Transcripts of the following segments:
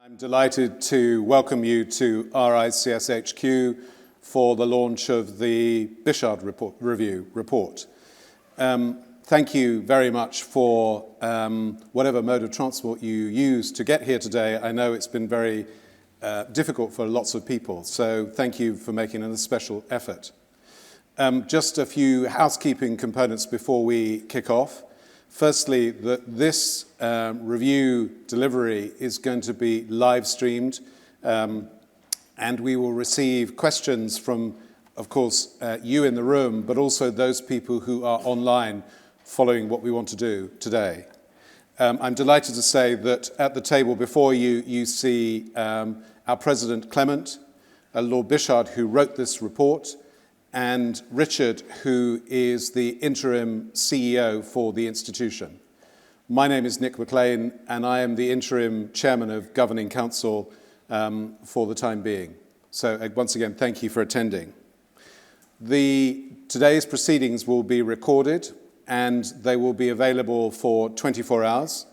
I'm delighted to welcome you to RICS HQ for the launch of the Bichard Review report. Thank you very much for whatever mode of transport you use to get here today. I know it's been very difficult for lots of people, so thank you for making a special effort. Just a few housekeeping components before we kick off. Firstly, that this review delivery is going to be live streamed, and we will receive questions from, of course, you in the room, but also those people who are online following what we want to do today. I'm delighted to say that at the table before you, you see our President Clement, Lord Bichard, who wrote this report, and Richard, who is the interim CEO for the institution. My name is Nick McLean, and I am the interim chairman of Governing Council for the time being. So once again, thank you for attending. Today's proceedings will be recorded, and they will be available for 24 hours.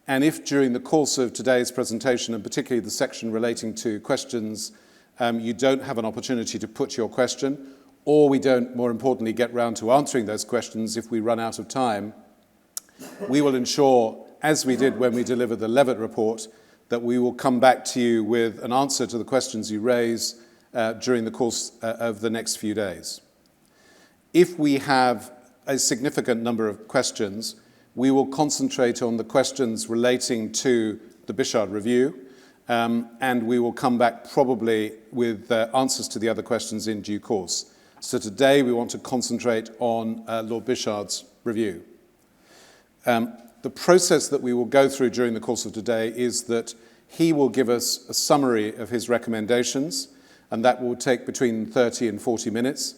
And if during the course of today's presentation, and particularly the section relating to questions, you don't have an opportunity to put your question, or we don't, more importantly, get round to answering those questions if we run out of time, we will ensure, as we did when we delivered the Levitt report, that we will come back to you with an answer to the questions you raise during the course of the next few days. If we have a significant number of questions, we will concentrate on the questions relating to the Bichard Review, and we will come back probably with answers to the other questions in due course. So today we want to concentrate on Lord Bichard's review. The process that we will go through during the course of today is that he will give us a summary of his recommendations, and that will take between 30 and 40 minutes.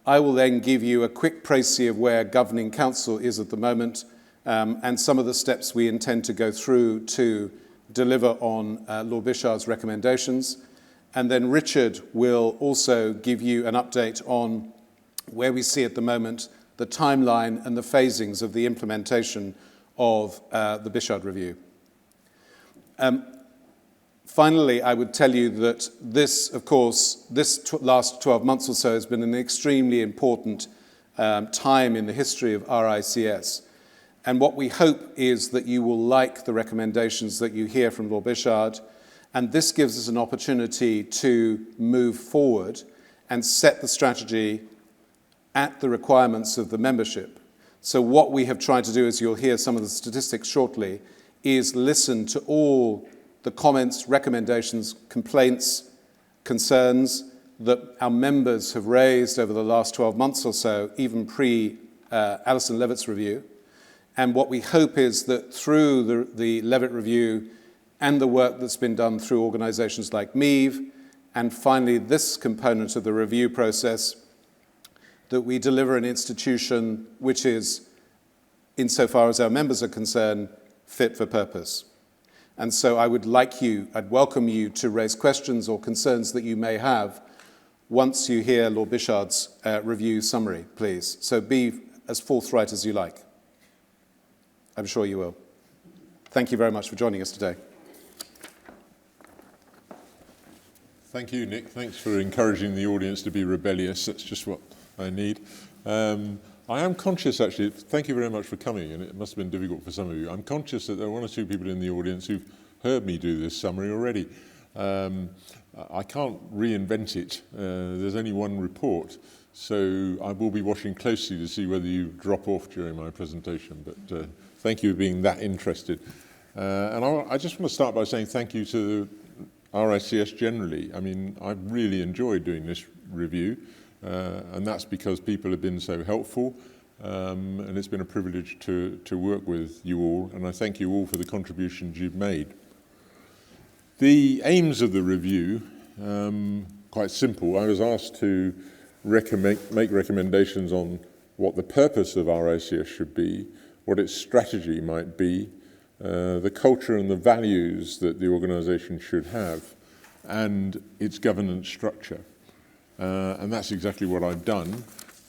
I will then give you a quick précis of where Governing Council is at the moment, and some of the steps we intend to go through to deliver on Lord Bichard's recommendations. And then Richard will also give you an update on where we see at the moment the timeline and the phasings of the implementation of the Bichard Review. Finally, I would tell you that this, of course, last 12 months or so has been an extremely important time in the history of RICS. And what we hope is that you will like the recommendations that you hear from Lord Bichard, and this gives us an opportunity to move forward and set the strategy at the requirements of the membership. So what we have tried to do, as you'll hear some of the statistics shortly, is listen to all the comments, recommendations, complaints, concerns that our members have raised over the last 12 months or so, even pre-Alison Levitt's review. And what we hope is that through the Levitt review and the work that's been done through organizations like MEVE, and finally this component of the review process, that we deliver an institution which is, insofar as our members are concerned, fit for purpose. And so I'd welcome you to raise questions or concerns that you may have once you hear Lord Bichard's review summary, please. So be as forthright as you like. I'm sure you will. Thank you very much for joining us today. Thank you, Nick. Thanks for encouraging the audience to be rebellious. That's just what I need. I am conscious, actually, thank you very much for coming, and it must have been difficult for some of you. I'm conscious that there are one or two people in the audience who've heard me do this summary already. I can't reinvent it. There's only one report, so I will be watching closely to see whether you drop off during my presentation, but thank you for being that interested. And I just want to start by saying thank you to RICS generally. I mean, I've really enjoyed doing this review, and that's because people have been so helpful, and it's been a privilege to work with you all, and I thank you all for the contributions you've made. The aims of the review, quite simple. I was asked to make recommendations on what the purpose of RICS should be, what its strategy might be, the culture and the values that the organisation should have, and its governance structure. And that's exactly what I've done.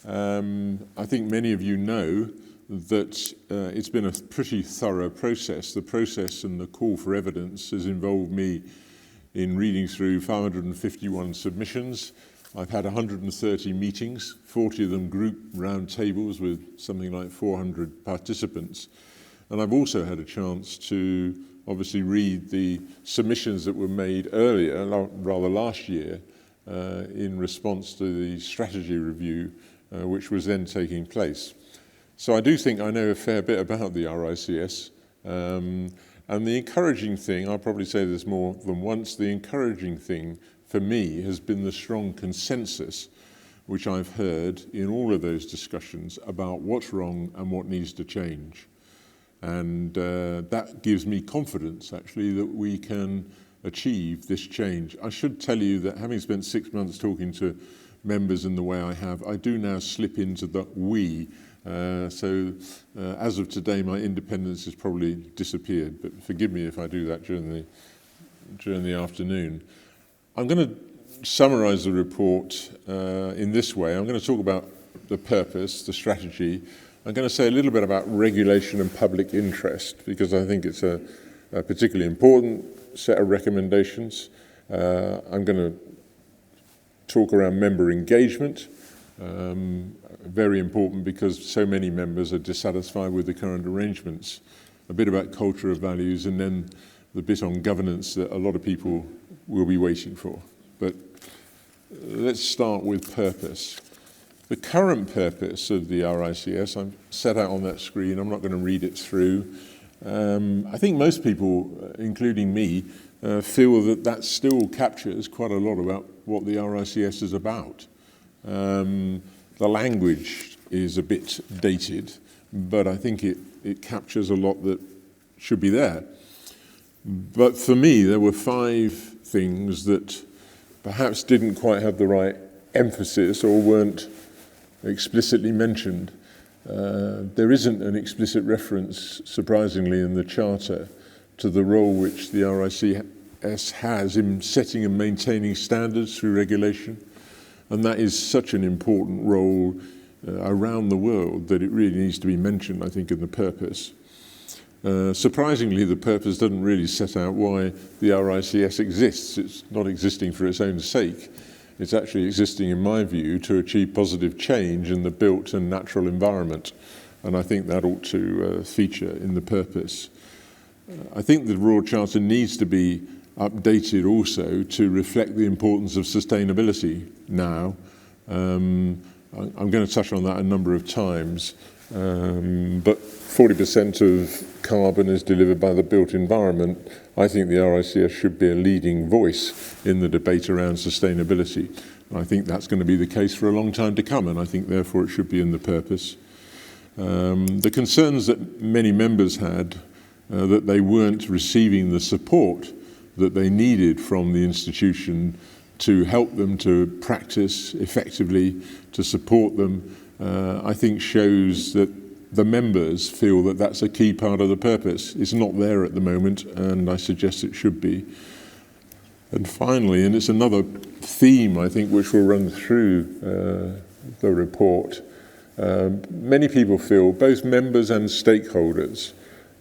I think many of you know that it's been a pretty thorough process. The process and the call for evidence has involved me in reading through 551 submissions. I've had 130 meetings, 40 of them group round tables with something like 400 participants. And I've also had a chance to obviously read the submissions that were made earlier, rather last year, in response to the strategy review, which was then taking place. So I do think I know a fair bit about the RICS. And the encouraging thing, I'll probably say this more than once, the encouraging thing for me has been the strong consensus which I've heard in all of those discussions about what's wrong and what needs to change. And that gives me confidence, actually, that we can achieve this change. I should tell you that having spent 6 months talking to members in the way I have, I do now slip into the we. So as of today, my independence has probably disappeared, but forgive me if I do that during the afternoon. I'm going to summarise the report in this way. I'm going to talk about the purpose, the strategy. I'm going to say a little bit about regulation and public interest, because I think it's a particularly important set of recommendations. I'm going to talk around member engagement, very important because so many members are dissatisfied with the current arrangements. A bit about culture of values, and then the bit on governance that a lot of people will be waiting for. But let's start with purpose. The current purpose of the RICS, I'm set out on that screen, I'm not going to read it through. I think most people, including me, feel that that still captures quite a lot about what the RICS is about. The language is a bit dated, but I think it captures a lot that should be there. But for me, there were 5 things that perhaps didn't quite have the right emphasis or weren't explicitly mentioned. There isn't an explicit reference, surprisingly, in the Charter to the role which the RICS has in setting and maintaining standards through regulation. And that is such an important role around the world that it really needs to be mentioned, I think, in the purpose. Surprisingly, the purpose doesn't really set out why the RICS exists. It's not existing for its own sake. It's actually existing, in my view, to achieve positive change in the built and natural environment. And I think that ought to feature in the purpose. I think the Royal Charter needs to be updated also to reflect the importance of sustainability now. I'm going to touch on that a number of times. But 40% of carbon is delivered by the built environment. I think the RICS should be a leading voice in the debate around sustainability. And I think that's going to be the case for a long time to come, and I think therefore it should be in the purpose. The concerns that many members had that they weren't receiving the support that they needed from the institution to help them to practice effectively, to support them, I think shows that the members feel that that's a key part of the purpose. It's not there at the moment, and I suggest it should be. And finally, and it's another theme, I think, which will run through the report, many people feel, both members and stakeholders,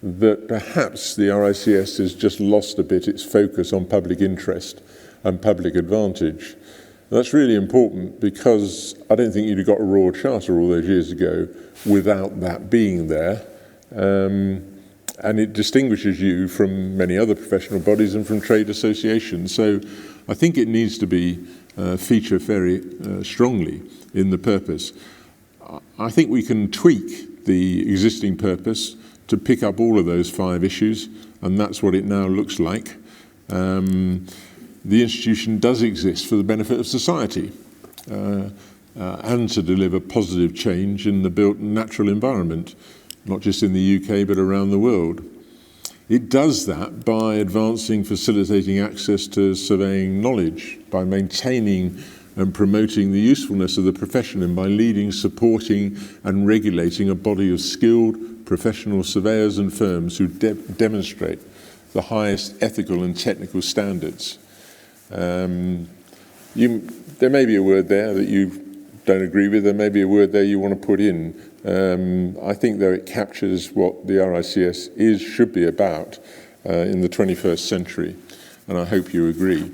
that perhaps the RICS has just lost a bit its focus on public interest and public advantage. That's really important because I don't think you'd have got a Royal Charter all those years ago without that being there. And it distinguishes you from many other professional bodies and from trade associations. So I think it needs to be featured very strongly in the purpose. I think we can tweak the existing purpose to pick up all of those 5 issues, and that's what it now looks like. The institution does exist for the benefit of society and to deliver positive change in the built and natural environment, not just in the UK but around the world. It does that by advancing, facilitating access to surveying knowledge, by maintaining and promoting the usefulness of the profession, and by leading, supporting and regulating a body of skilled professional surveyors and firms who demonstrate the highest ethical and technical standards. There may be a word there that you don't agree with. There may be a word there you want to put in. I think, though, it captures what the RICS should be about in the 21st century, and I hope you agree.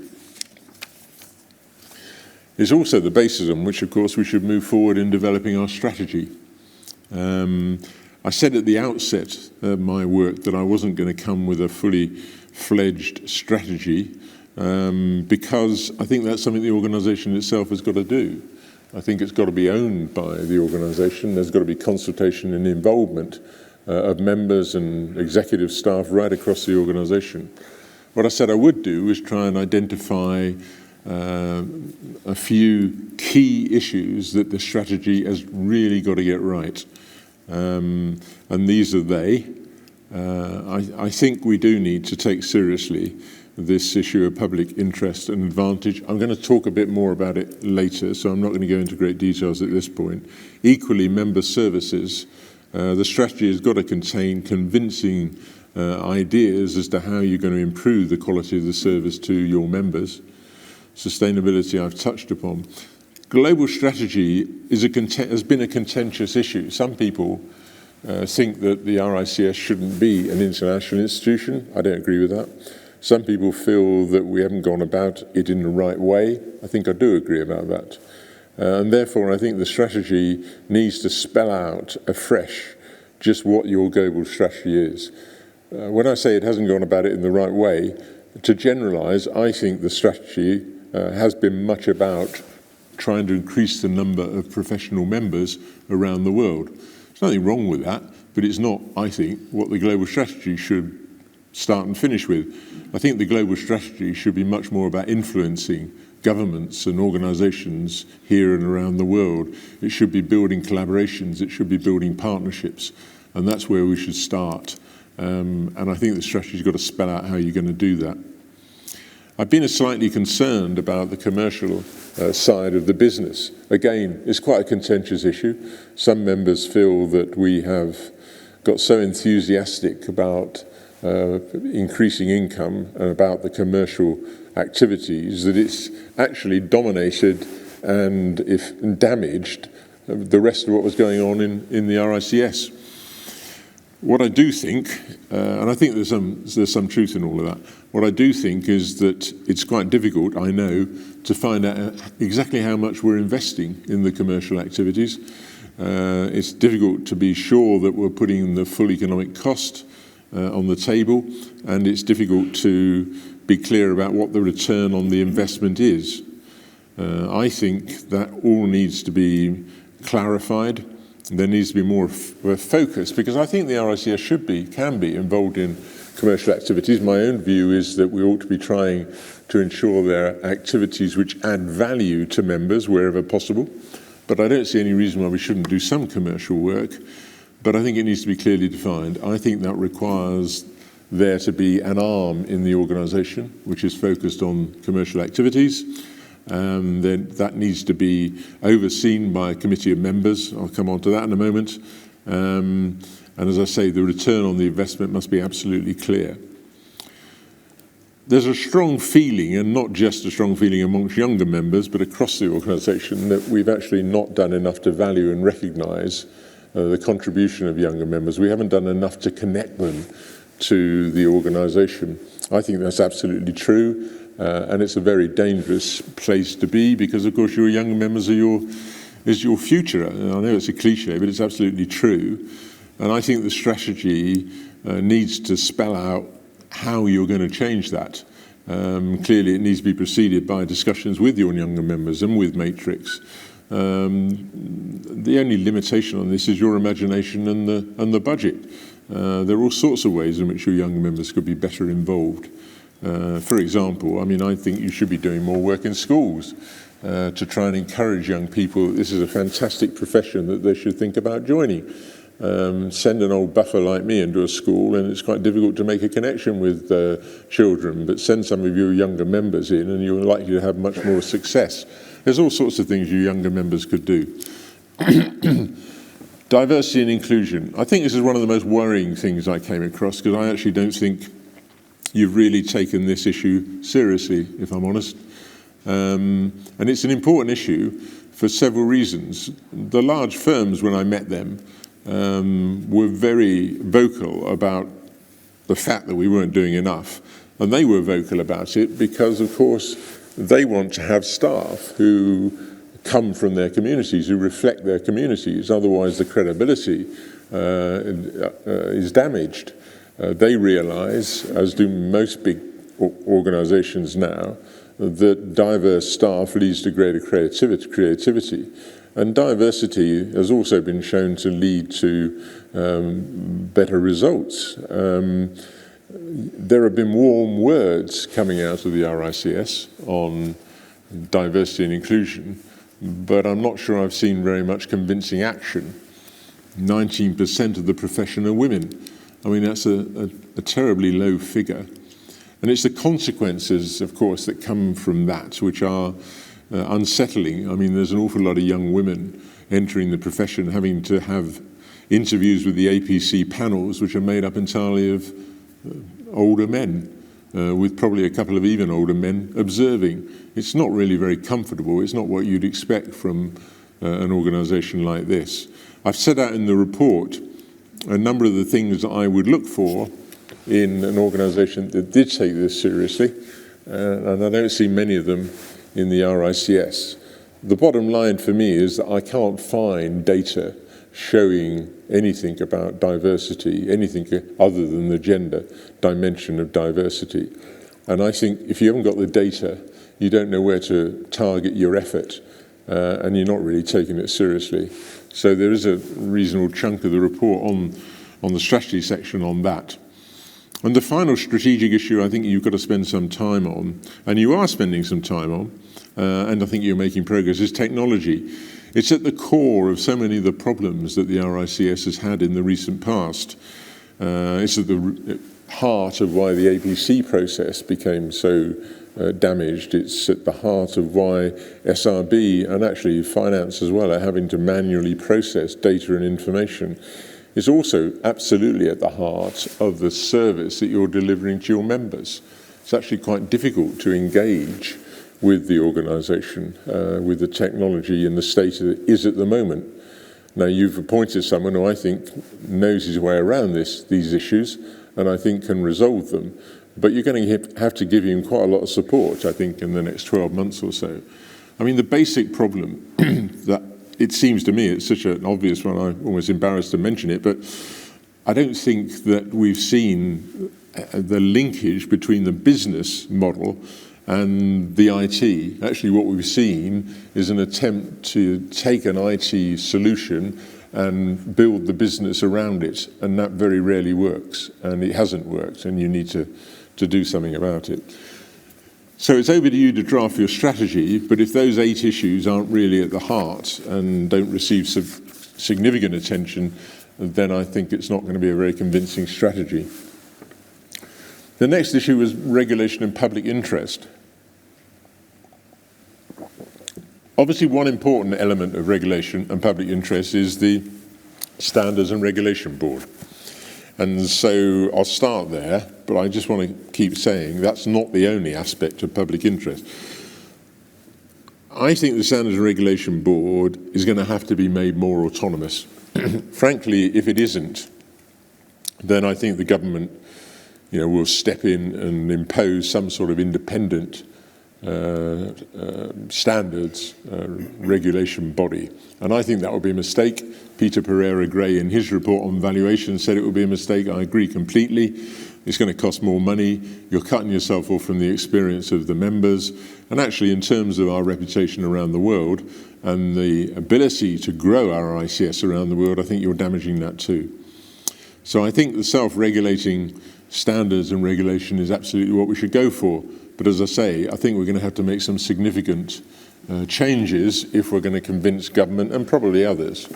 It's also the basis on which, of course, we should move forward in developing our strategy. I said at the outset of my work that I wasn't going to come with a fully fledged strategy because I think that's something the organisation itself has got to do. I think it's got to be owned by the organisation. There's got to be consultation and involvement of members and executive staff right across the organisation. What I said I would do is try and identify a few key issues that the strategy has really got to get right. And these are they. I think we do need to take seriously this issue of public interest and advantage. I'm going to talk a bit more about it later, so I'm not going to go into great details at this point. Equally, member services. The strategy has got to contain convincing ideas as to how you're going to improve the quality of the service to your members. Sustainability I've touched upon. Global strategy has been a contentious issue. Some people think that the RICS shouldn't be an international institution. I don't agree with that. Some people feel that we haven't gone about it in the right way. I think I do agree about that. And therefore, I think the strategy needs to spell out afresh just what your global strategy is. When I say it hasn't gone about it in the right way, to generalise, I think the strategy has been much about trying to increase the number of professional members around the world. There's nothing wrong with that, but it's not, I think, what the global strategy should start and finish with. I think the global strategy should be much more about influencing governments and organisations here and around the world. It should be building collaborations, it should be building partnerships, and that's where we should start. And I think the strategy's got to spell out how you're going to do that. I've been slightly concerned about the commercial side of the business. Again, it's quite a contentious issue. Some members feel that we have got so enthusiastic about increasing income and about the commercial activities that it's actually dominated and if damaged the rest of what was going on in the RICS. What I do think, and I think there's some truth in all of that, what I do think is that it's quite difficult, I know, to find out exactly how much we're investing in the commercial activities. It's difficult to be sure that we're putting the full economic cost on the table, and it's difficult to be clear about what the return on the investment is. I think that all needs to be clarified. There needs to be more focus, because I think the RICS can be involved in commercial activities. My own view is that we ought to be trying to ensure there are activities which add value to members wherever possible. But I don't see any reason why we shouldn't do some commercial work. But I think it needs to be clearly defined. I think that requires there to be an arm in the organisation which is focused on commercial activities. Then that needs to be overseen by a committee of members. I'll come on to that in a moment. And as I say, the return on the investment must be absolutely clear. There's a strong feeling, and not just a strong feeling amongst younger members, but across the organisation, that we've actually not done enough to value and recognise the contribution of younger members. We haven't done enough to connect them to the organisation. I think that's absolutely true. And it's a very dangerous place to be, because, of course, your younger members is your future. I know it's a cliche, but it's absolutely true. And I think the strategy needs to spell out how you're going to change that. Clearly, it needs to be preceded by discussions with your younger members and with Matrix. The only limitation on this is your imagination and the budget. There are all sorts of ways in which your younger members could be better involved. For example, I mean, I think you should be doing more work in schools to try and encourage young people that this is a fantastic profession that they should think about joining. Send an old buffer like me into a school, and it's quite difficult to make a connection with children, but send some of your younger members in and you're likely to have much more success. There's all sorts of things you younger members could do. Diversity and inclusion. I think this is one of the most worrying things I came across, because I actually don't think you've really taken this issue seriously, if I'm honest. And it's an important issue for several reasons. The large firms, when I met them, were very vocal about the fact that we weren't doing enough. And they were vocal about it because, of course, they want to have staff who come from their communities, who reflect their communities. Otherwise, the credibility is damaged. They realise, as do most big organisations now, that diverse staff leads to greater creativity. And diversity has also been shown to lead to better results. There have been warm words coming out of the RICS on diversity and inclusion, but I'm not sure I've seen very much convincing action. 19% of the profession are women. I mean, that's a terribly low figure. And it's the consequences, of course, that come from that, which are unsettling. I mean, there's an awful lot of young women entering the profession, having to have interviews with the APC panels, which are made up entirely of older men, with probably a couple of even older men observing. It's not really very comfortable. It's not what you'd expect from an organisation like this. I've set out in the report a number of the things that I would look for in an organisation that did take this seriously, and I don't see many of them in the RICS. The bottom line for me is that I can't find data showing anything about diversity, anything other than the gender dimension of diversity. And I think if you haven't got the data, you don't know where to target your effort, and you're not really taking it seriously. So there is a reasonable chunk of the report on the strategy section on that. And the final strategic issue I think you've got to spend some time on, and you are spending some time on, and I think you're making progress, is technology. It's at the core of so many of the problems that the RICS has had in the recent past. It's at the heart of why the APC process became so damaged. It's at the heart of why SRB and actually finance as well are having to manually process data and information. It's also absolutely at the heart of the service that you're delivering to your members. It's actually quite difficult to engage with the organisation, with the technology and the state that it is at the moment. Now, you've appointed someone who I think knows his way around these issues and I think can resolve them. But you're going to have to give him quite a lot of support, I think, in the next 12 months or so. I mean, the basic problem that it seems to me, it's such an obvious one, I'm almost embarrassed to mention it, but I don't think that we've seen the linkage between the business model and the IT. Actually, what we've seen is an attempt to take an IT solution and build the business around it, and that very rarely works, and it hasn't worked, and you need to do something about it. So it's over to you to draft your strategy, but if those 8 issues aren't really at the heart and don't receive significant attention, then I think it's not going to be a very convincing strategy. The next issue was regulation and public interest. Obviously, one important element of regulation and public interest is the Standards and Regulation Board. And so I'll start there, but I just want to keep saying that's not the only aspect of public interest. I think the Standards and Regulation Board is going to have to be made more autonomous. Frankly, if it isn't, then I think the government, will step in and impose some sort of independent standards regulation body. And I think that would be a mistake. Peter Pereira-Gray, in his report on valuation, said it would be a mistake. I agree completely. It's going to cost more money. You're cutting yourself off from the experience of the members. And actually, in terms of our reputation around the world and the ability to grow our ICS around the world, I think you're damaging that too. So I think the self-regulating standards and regulation is absolutely what we should go for. But as I say, I think we're going to have to make some significant changes if we're going to convince government and probably others.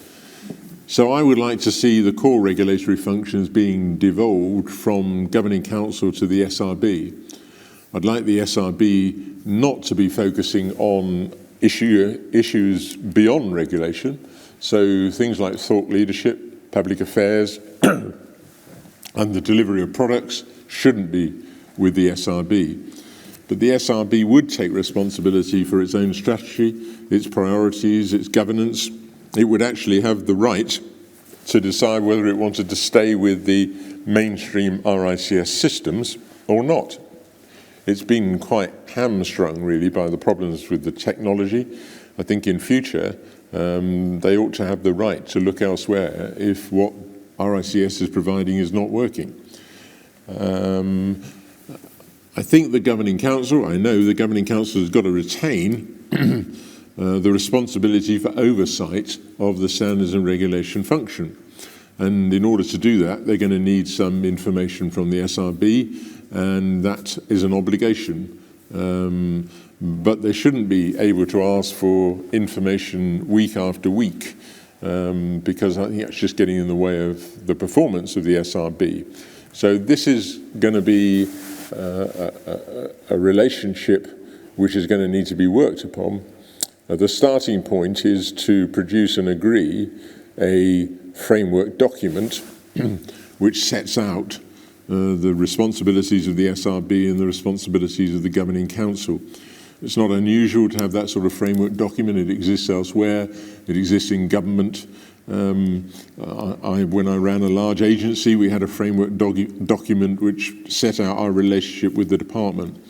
So I would like to see the core regulatory functions being devolved from Governing Council to the SRB. I'd like the SRB not to be focusing on issues beyond regulation, so things like thought leadership, public affairs, and the delivery of products shouldn't be with the SRB. but the SRB would take responsibility for its own strategy, its priorities, its governance. It would actually have the right to decide whether it wanted to stay with the mainstream RICS systems or not. It's been quite hamstrung, really, by the problems with the technology. I think in future, they ought to have the right to look elsewhere if what RICS is providing is not working. I think the Governing Council, I know the Governing Council has got to retain the responsibility for oversight of the standards and regulation function. And in order to do that, they're going to need some information from the SRB, and that is an obligation. But they shouldn't be able to ask for information week after week, because I think that's just getting in the way of the performance of the SRB. So this is going to be a relationship which is going to need to be worked upon. The starting point is to produce and agree a framework document which sets out the responsibilities of the SRB and the responsibilities of the Governing Council. It's not unusual to have that sort of framework document. It exists elsewhere. It exists in government. When I ran a large agency, we had a framework document which set out our relationship with the department.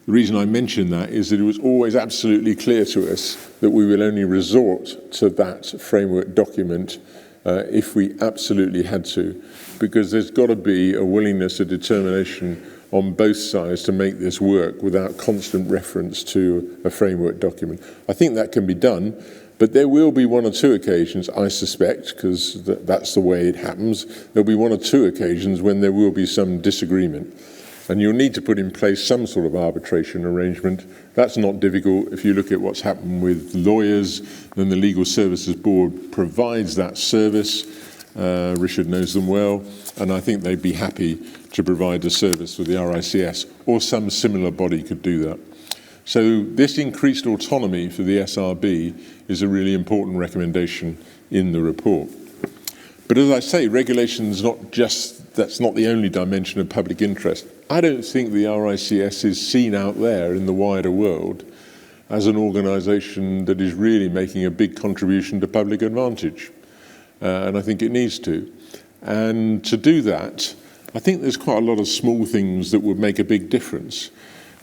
The reason I mention that is that it was always absolutely clear to us that we will only resort to that framework document if we absolutely had to, because there's got to be a willingness, a determination on both sides to make this work without constant reference to a framework document. I think that can be done, but there will be one or two occasions, I suspect, because that's the way it happens, there'll be one or two occasions when there will be some disagreement. And you'll need to put in place some sort of arbitration arrangement. That's not difficult. If you look at what's happened with lawyers, then the Legal Services Board provides that service. Richard knows them well, and I think they'd be happy to provide the service for the RICS, or some similar body could do that. So this increased autonomy for the SRB is a really important recommendation in the report. But as I say, regulation's that's not the only dimension of public interest. I don't think the RICS is seen out there in the wider world as an organisation that is really making a big contribution to public advantage. And I think it needs to. And to do that, I think there's quite a lot of small things that would make a big difference.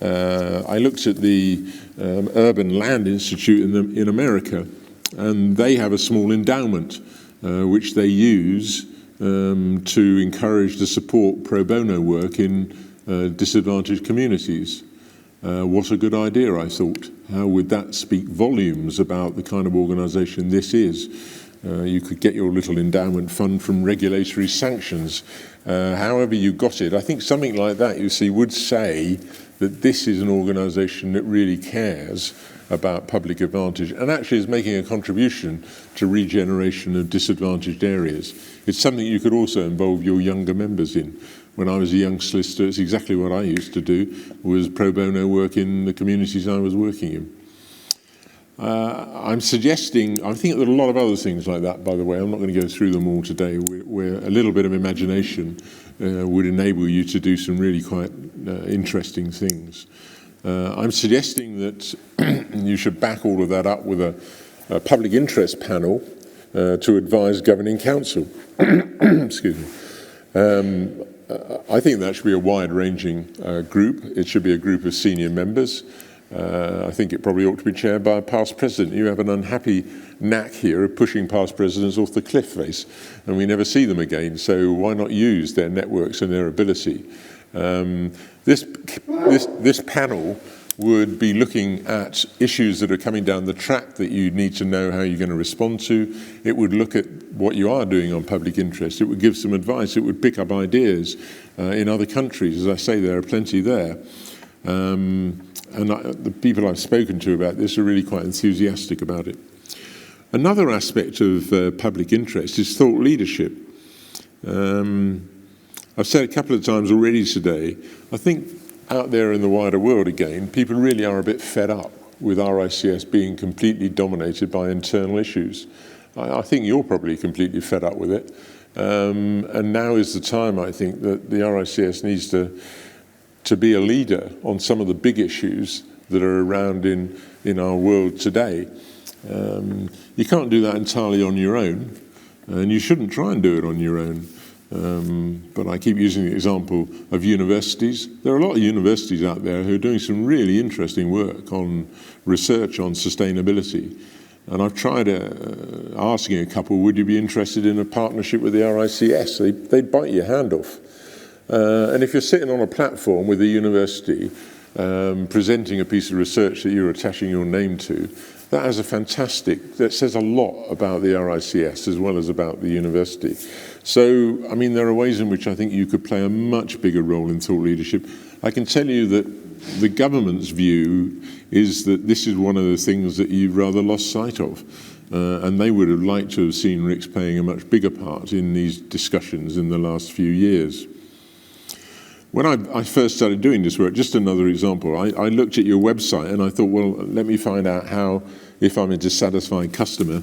I looked at the Urban Land Institute in America, and they have a small endowment which they use to encourage to support pro bono work in disadvantaged communities. What a good idea, I thought. How would that speak volumes about the kind of organisation this is? You could get your little endowment fund from regulatory sanctions. However you got it, I think something like that, you see, would say that this is an organisation that really cares about public advantage and actually is making a contribution to regeneration of disadvantaged areas. It's something you could also involve your younger members in. When I was a young solicitor, it's exactly what I used to do, was pro bono work in the communities I was working in. I'm suggesting, I think there are a lot of other things like that, by the way. I'm not going to go through them all today, where a little bit of imagination would enable you to do some really quite interesting things. I'm suggesting that you should back all of that up with a public interest panel to advise Governing Council. Excuse me. I think that should be a wide-ranging group. It should be a group of senior members. I think it probably ought to be chaired by a past president. You have an unhappy knack here of pushing past presidents off the cliff face, and we never see them again. So why not use their networks and their ability? This panel would be looking at issues that are coming down the track that you need to know how you're going to respond to. It would look at what you are doing on public interest. It would give some advice. It would pick up ideas in other countries. As I say, there are plenty there. And the people I've spoken to about this are really quite enthusiastic about it. Another aspect of public interest is thought leadership. I've said a couple of times already today, I think out there in the wider world again, people really are a bit fed up with RICS being completely dominated by internal issues. I think you're probably completely fed up with it. And now is the time, I think, that the RICS needs to to be a leader on some of the big issues that are around in our world today. You can't do that entirely on your own, and you shouldn't try and do it on your own. But I keep using the example of universities. There are a lot of universities out there who are doing some really interesting work on research on sustainability. And I've tried asking a couple, would you be interested in a partnership with the RICS? They'd bite your hand off. And if you're sitting on a platform with a university presenting a piece of research that you're attaching your name to, that says a lot about the RICS as well as about the university. So, I mean, there are ways in which I think you could play a much bigger role in thought leadership. I can tell you that the government's view is that this is one of the things that you've rather lost sight of. And they would have liked to have seen RICS playing a much bigger part in these discussions in the last few years. When I first started doing this work, just another example, I looked at your website and I thought, well, let me find out how, if I'm a dissatisfied customer,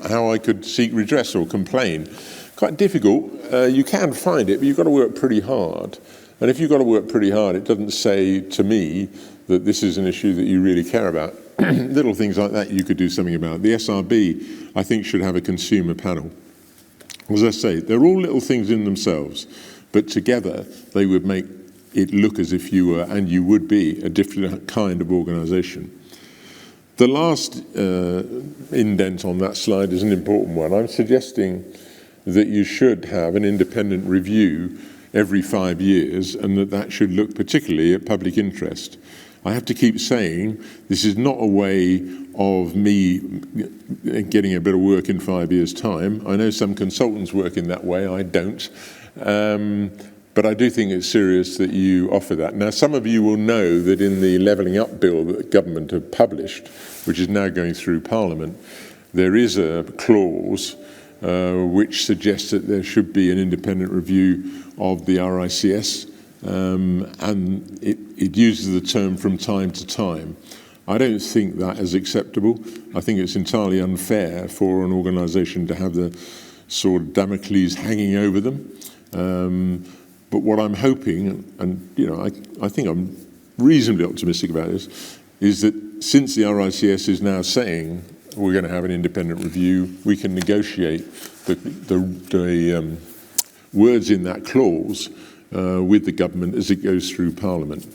how I could seek redress or complain. Quite difficult. You can find it, but you've got to work pretty hard. And if you've got to work pretty hard, it doesn't say to me that this is an issue that you really care about. Little things like that you could do something about. The SRB, I think, should have a consumer panel. As I say, they're all little things in themselves, but together they would make it look as if you were, and you would be, a different kind of organisation. The last indent on that slide is an important one. I'm suggesting that you should have an independent review every 5 years, and that should look particularly at public interest. I have to keep saying this is not a way of me getting a bit of work in 5 years' time. I know some consultants work in that way, I don't. But I do think it's serious that you offer that. Now, some of you will know that in the Levelling Up Bill that the government have published, which is now going through Parliament, there is a clause which suggests that there should be an independent review of the RICS, and it uses the term from time to time. I don't think that is acceptable. I think it's entirely unfair for an organisation to have the sort of Damocles hanging over them. But what I'm hoping, and you know, I think I'm reasonably optimistic about this, is that since the RICS is now saying we're going to have an independent review, we can negotiate the words in that clause with the government as it goes through Parliament.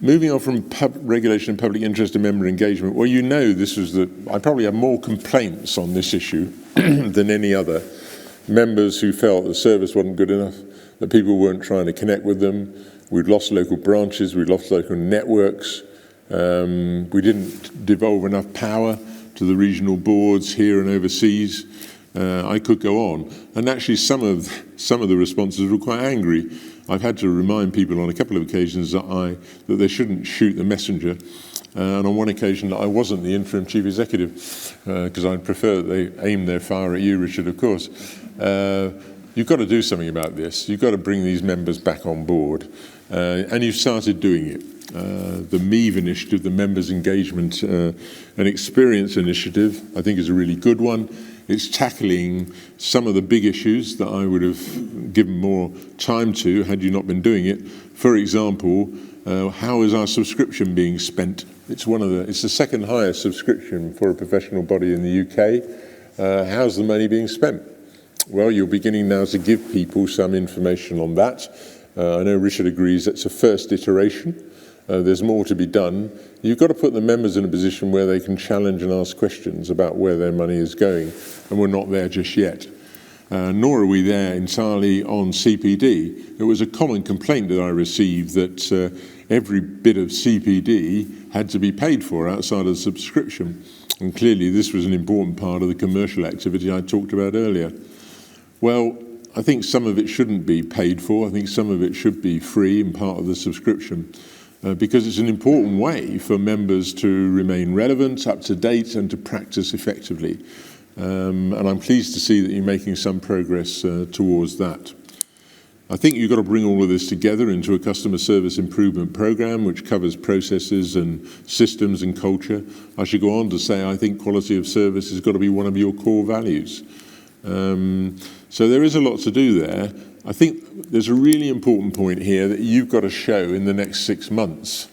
Moving on from regulation and public interest and member engagement, well, you know I probably have more complaints on this issue than any other. Members who felt the service wasn't good enough, that people weren't trying to connect with them, we'd lost local branches, we'd lost local networks, we didn't devolve enough power to the regional boards here and overseas. I could go on. And actually some of the responses were quite angry. I've had to remind people on a couple of occasions that they shouldn't shoot the messenger. And on one occasion I wasn't the interim chief executive, because I'd prefer that they aim their fire at you, Richard, of course. You've got to do something about this. You've got to bring these members back on board. And you've started doing it. The MEVE initiative, the Members Engagement and Experience Initiative, I think is a really good one. It's tackling some of the big issues that I would have given more time to had you not been doing it. For example, how is our subscription being spent? It's the second highest subscription for a professional body in the UK. How's the money being spent? Well, you're beginning now to give people some information on that. I know Richard agrees that's a first iteration. There's more to be done. You've got to put the members in a position where they can challenge and ask questions about where their money is going, and we're not there just yet. Nor are we there entirely on CPD. It was a common complaint that I received that every bit of CPD had to be paid for outside of the subscription. And clearly this was an important part of the commercial activity I talked about earlier. Well, I think some of it shouldn't be paid for. I think some of it should be free and part of the subscription. Because it's an important way for members to remain relevant, up to date, and to practice effectively. And I'm pleased to see that you're making some progress towards that. I think you've got to bring all of this together into a customer service improvement program which covers processes and systems and culture. I should go on to say I think quality of service has got to be one of your core values. So there is a lot to do there. I think there's a really important point here that you've got to show in the next 6 months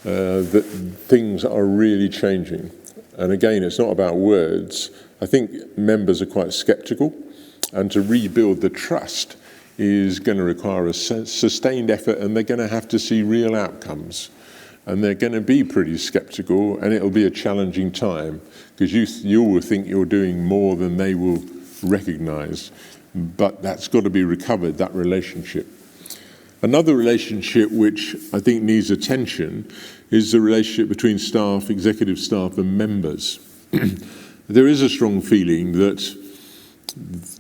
that things are really changing. And again, it's not about words. I think members are quite sceptical, and to rebuild the trust is going to require a sustained effort, and they're going to have to see real outcomes. And they're going to be pretty sceptical, and it'll be a challenging time, because you will think you're doing more than they will recognise. But that's got to be recovered, that relationship. Another relationship which I think needs attention is the relationship between staff, executive staff and members. There is a strong feeling that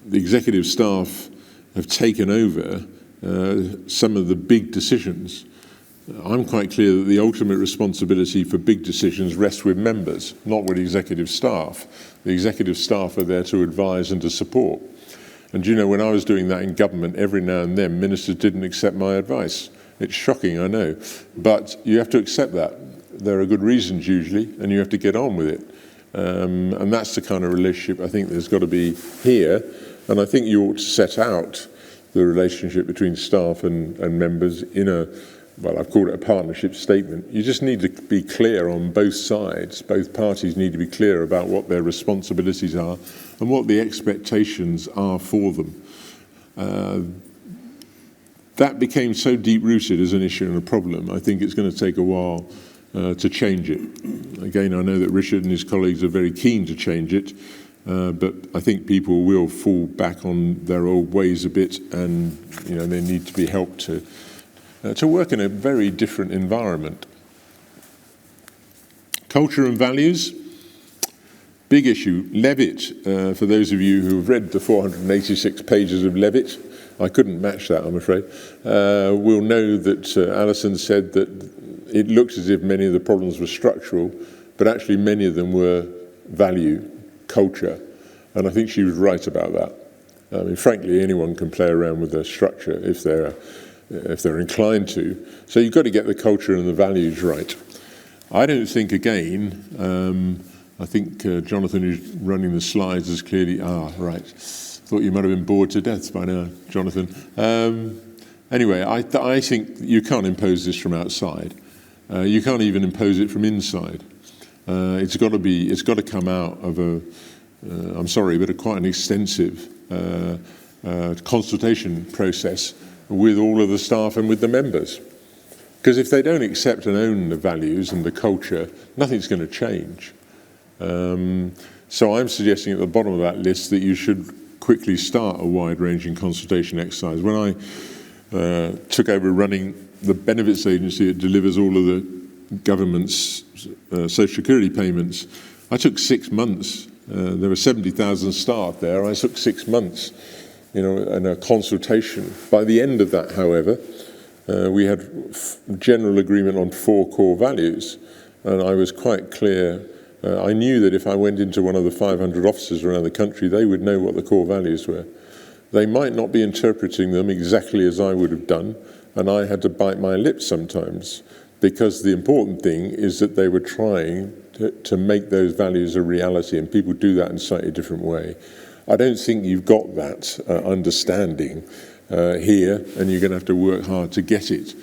the executive staff have taken over some of the big decisions. I'm quite clear that the ultimate responsibility for big decisions rests with members, not with executive staff. The executive staff are there to advise and to support. And you know, when I was doing that in government, every now and then ministers didn't accept my advice. It's shocking, I know, but you have to accept that. There are good reasons usually, and you have to get on with it. And that's the kind of relationship I think there's got to be here. And I think you ought to set out the relationship between staff and members in a, well, I've called it a partnership statement. You just need to be clear on both sides. Both parties need to be clear about what their responsibilities are and what the expectations are for them. That became so deep-rooted as an issue and a problem, I think it's going to take a while to change it. Again, I know that Richard and his colleagues are very keen to change it, but I think people will fall back on their old ways a bit, and you know, they need to be helped to work in a very different environment. Culture and values, big issue. Levitt, for those of you who have read the 486 pages of Levitt, I couldn't match that, I'm afraid, will know that Alison said that it looked as if many of the problems were structural, but actually many of them were value, culture, and I think she was right about that. I mean, frankly, anyone can play around with their structure if they're inclined to. So you've got to get the culture and the values right. I don't think, again, I think Jonathan, who's running the slides, is clearly, right. Thought you might have been bored to death by now, Jonathan. Anyway, I think you can't impose this from outside. You can't even impose it from inside. It's got to come out of I'm sorry, but quite an extensive consultation process with all of the staff and with the members. Because if they don't accept and own the values and the culture, nothing's going to change. So I'm suggesting at the bottom of that list that you should quickly start a wide-ranging consultation exercise. When I took over running the benefits agency that delivers all of the government's social security payments, I took 6 months. There were 70,000 staff there. I took 6 months, you know, in a consultation. By the end of that, however, we had general agreement on 4 core values, and I was quite clear. I knew that if I went into one of the 500 offices around the country, they would know what the core values were. They might not be interpreting them exactly as I would have done, and I had to bite my lips sometimes, because the important thing is that they were trying to make those values a reality, and people do that in a slightly different way. I don't think you've got that understanding here, and you're going to have to work hard to get it.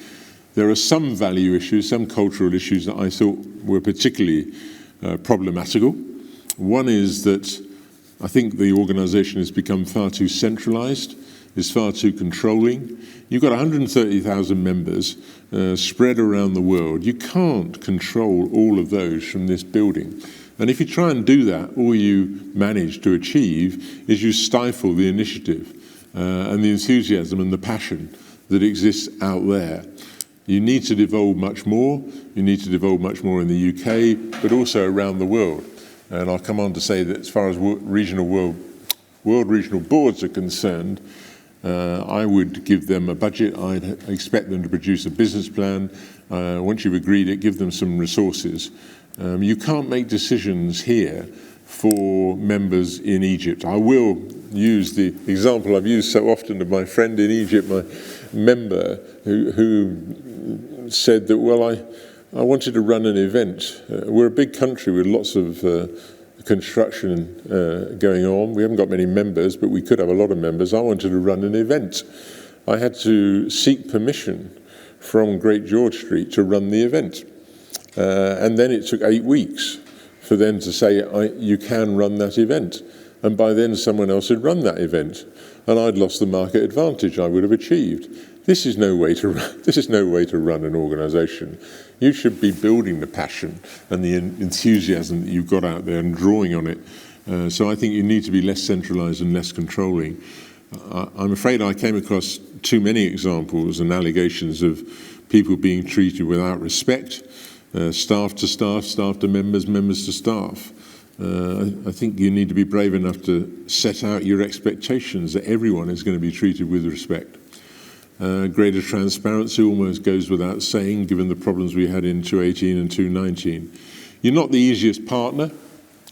There are some value issues, some cultural issues that I thought were particularly problematical. One is that I think the organisation has become far too centralised, is far too controlling. You've got 130,000 members spread around the world. You can't control all of those from this building. And if you try and do that, all you manage to achieve is you stifle the initiative and the enthusiasm and the passion that exists out there. You need to devolve much more. You need to devolve much more in the UK, but also around the world. And I'll come on to say that as far as world regional boards are concerned, I would give them a budget. I'd expect them to produce a business plan. Once you've agreed it, give them some resources. You can't make decisions here for members in Egypt. I will use the example I've used so often of my friend in Egypt, my member, who said that, well, I wanted to run an event. We're a big country with lots of construction going on. We haven't got many members, but we could have a lot of members. I wanted to run an event. I had to seek permission from Great George Street to run the event. And then it took 8 weeks for them to say, you can run that event. And by then someone else had run that event, and I'd lost the market advantage I would have achieved. This is no way to run an organisation. You should be building the passion and the enthusiasm that you've got out there and drawing on it. So I think you need to be less centralised and less controlling. I'm afraid I came across too many examples and allegations of people being treated without respect, staff to staff, staff to members, members to staff. I think you need to be brave enough to set out your expectations that everyone is going to be treated with respect. Greater transparency almost goes without saying, given the problems we had in 2018 and 2019. You're not the easiest partner.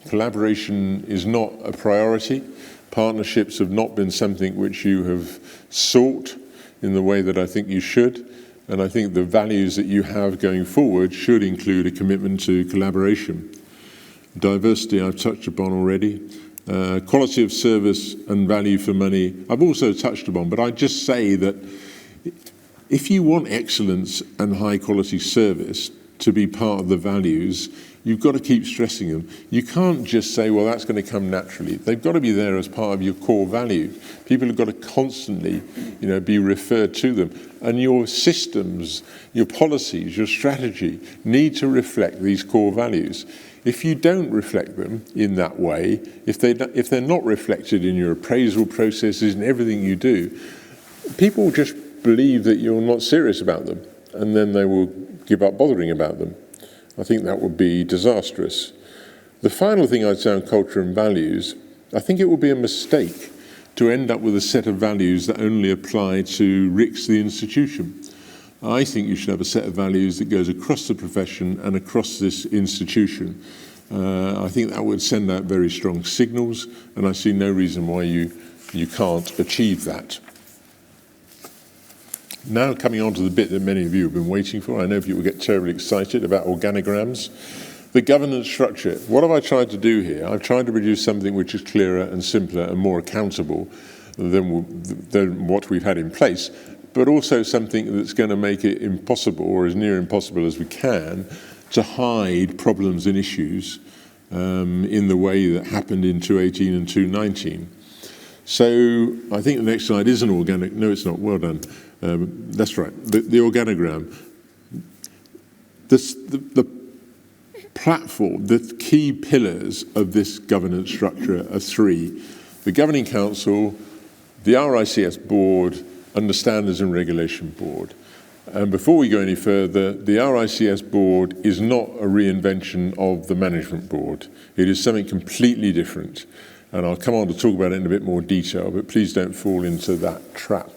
Collaboration is not a priority. Partnerships have not been something which you have sought in the way that I think you should. And I think the values that you have going forward should include a commitment to collaboration. Diversity I've touched upon already. Quality of service and value for money I've also touched upon, but I just say that if you want excellence and high quality service to be part of the values, you've got to keep stressing them. You can't just say, well, that's going to come naturally. They've got to be there as part of your core value. People have got to constantly, be referred to them. And your systems, your policies, your strategy need to reflect these core values. If you don't reflect them in that way, if they're not reflected in your appraisal processes and everything you do, people just believe that you're not serious about them, and then they will give up bothering about them. I think that would be disastrous. The final thing I'd say on culture and values, I think it would be a mistake to end up with a set of values that only apply to RICS, the institution. I think you should have a set of values that goes across the profession and across this institution. I think that would send out very strong signals, and I see no reason why you can't achieve that. Now coming on to the bit that many of you have been waiting for. I know people get terribly excited about organograms. The governance structure. What have I tried to do here? I've tried to produce something which is clearer and simpler and more accountable than what we've had in place, but also something that's going to make it impossible, or as near impossible as we can, to hide problems and issues in the way that happened in 2018 and 2019. So I think the next slide is an organic. No, it's not. Well done. That's right. The organogram. The platform, the key pillars of this governance structure are three: the Governing Council, the RICS Board, and the Standards and Regulation Board. And before we go any further, the RICS Board is not a reinvention of the Management Board. It is something completely different. And I'll come on to talk about it in a bit more detail, but please don't fall into that trap.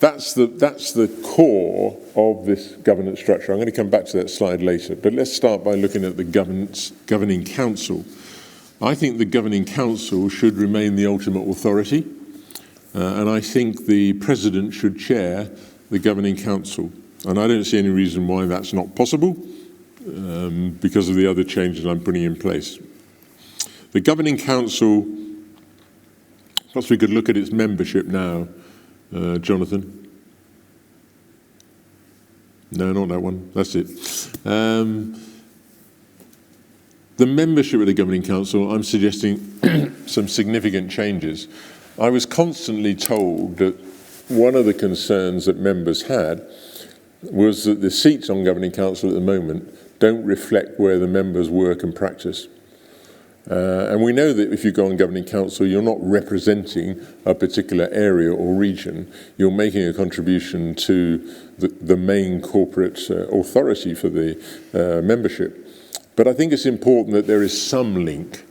That's the core of this governance structure. I'm going to come back to that slide later, but let's start by looking at the Governing Council. I think the Governing Council should remain the ultimate authority, and I think the President should chair the Governing Council. And I don't see any reason why that's not possible, because of the other changes I'm putting in place. The Governing Council, perhaps we could look at its membership now, Jonathan. No, not that one. That's it. The membership of the Governing Council, I'm suggesting some significant changes. I was constantly told that one of the concerns that members had was that the seats on Governing Council at the moment don't reflect where the members work and practice. And we know that if you go on Governing Council, you're not representing a particular area or region. You're making a contribution to the main corporate authority for the membership. But I think it's important that there is some link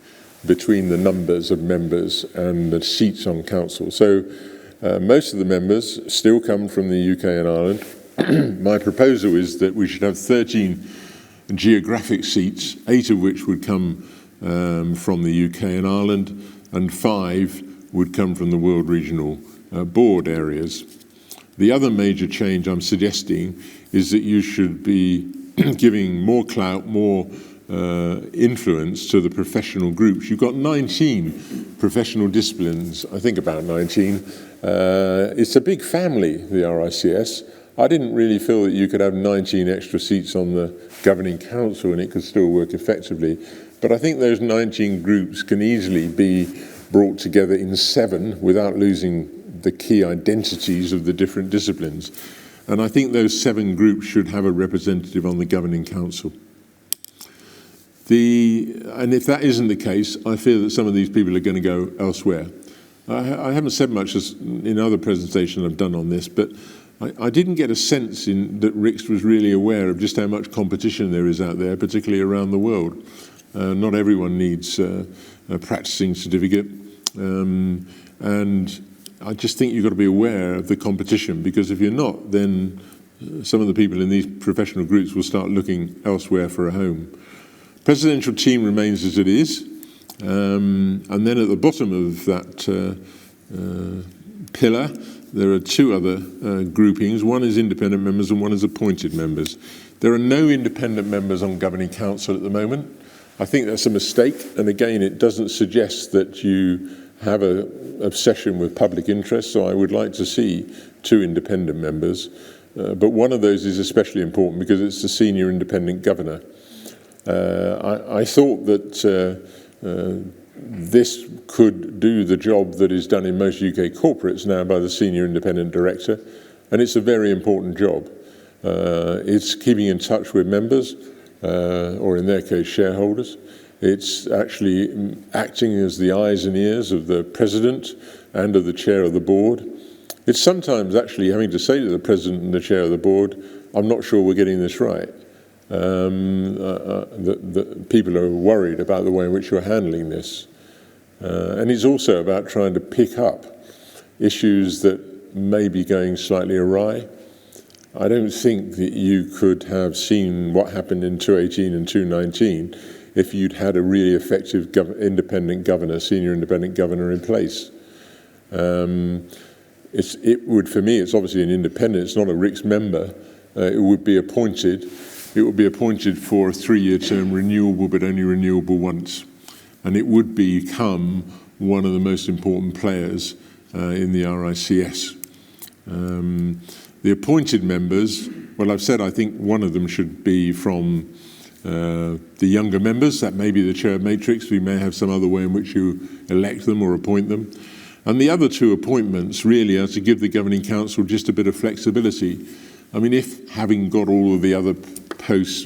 between the numbers of members and the seats on council. So most of the members still come from the UK and Ireland. My proposal is that we should have 13 geographic seats, 8 of which would come from the UK and Ireland, and 5 would come from the World Regional Board areas. The other major change I'm suggesting is that you should be giving more clout, more influence to the professional groups. You've got 19 professional disciplines, I think about 19. It's a big family, the RICS. I didn't really feel that you could have 19 extra seats on the governing council and it could still work effectively. But I think those 19 groups can easily be brought together in 7 without losing the key identities of the different disciplines. And I think those 7 groups should have a representative on the governing council. And if that isn't the case, I fear that some of these people are going to go elsewhere. I haven't said much in other presentations I've done on this, but I didn't get a sense that RICS was really aware of just how much competition there is out there, particularly around the world. Not everyone needs a practicing certificate. And I just think you've got to be aware of the competition, because if you're not, then some of the people in these professional groups will start looking elsewhere for a home. Presidential team remains as it is. And then at the bottom of that pillar, there are 2 other groupings. One is independent members and one is appointed members. There are no independent members on governing council at the moment. I think that's a mistake. And again, it doesn't suggest that you have an obsession with public interest. So I would like to see 2 independent members. But one of those is especially important because it's the senior independent governor. I thought that this could do the job that is done in most UK corporates now by the senior independent director, and it's a very important job. It's keeping in touch with members, or in their case, shareholders. It's actually acting as the eyes and ears of the president and of the chair of the board. It's sometimes actually having to say to the president and the chair of the board, I'm not sure we're getting this right. The people are worried about the way in which you're handling this. And it's also about trying to pick up issues that may be going slightly awry. I don't think that you could have seen what happened in 2018 and 2019 if you'd had a really effective independent governor, senior independent governor in place. It would, for me, it's obviously an independent, it's not a RICS member. It would be appointed. It would be appointed for a 3-year term, renewable, but only renewable once. And it would become one of the most important players in the RICS. The appointed members, well, I've said I think one of them should be from the younger members. That may be the chair matrix. We may have some other way in which you elect them or appoint them. And the other 2 appointments really are to give the governing council just a bit of flexibility. I mean, if having got all of the other posts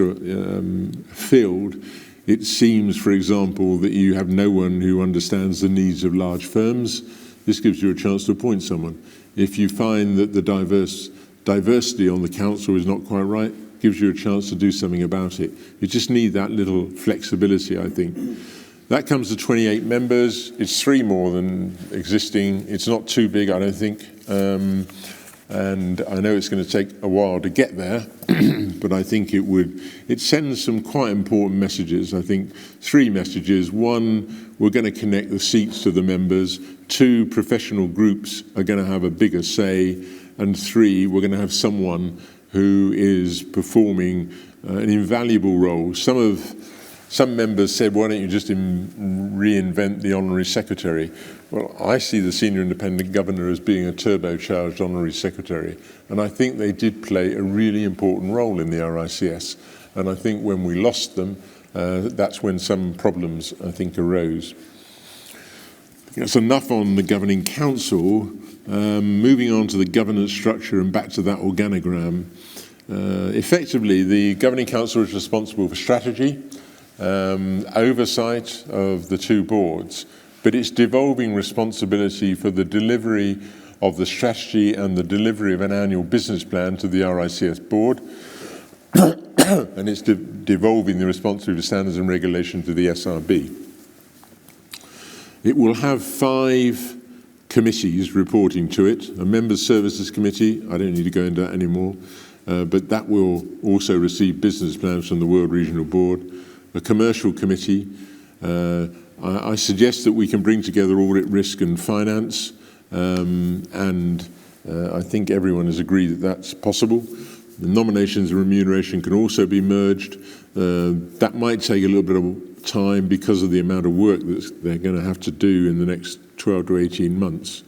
filled, it seems, for example, that you have no one who understands the needs of large firms, this gives you a chance to appoint someone. If you find that the diversity on the council is not quite right, it gives you a chance to do something about it. You just need that little flexibility, I think. That comes to 28 members. It's 3 more than existing. It's not too big, I don't think. And I know it's going to take a while to get there, but I think it sends some quite important messages. I think 3 messages. 1, we're going to connect the seats to the members. 2, professional groups are going to have a bigger say. And 3, we're going to have someone who is performing an invaluable role. Some members said, why don't you just reinvent the honorary secretary? Well, I see the senior independent governor as being a turbocharged honorary secretary, and I think they did play a really important role in the RICS. And I think when we lost them, that's when some problems, I think, arose. That's enough on the governing council. Moving on to the governance structure and back to that organogram. Effectively, the governing council is responsible for strategy, oversight of the 2 boards, but it's devolving responsibility for the delivery of the strategy and the delivery of an annual business plan to the RICS board, and it's devolving the responsibility for standards and regulation to the SRB. It will have 5 committees reporting to it, a Members' Services Committee, I don't need to go into that anymore, but that will also receive business plans from the World Regional Board, a Commercial Committee. I suggest that we can bring together audit, risk and finance, and I think everyone has agreed that that's possible. The nominations and remuneration can also be merged. That might take a little bit of time because of the amount of work that they're going to have to do in the next 12 to 18 months.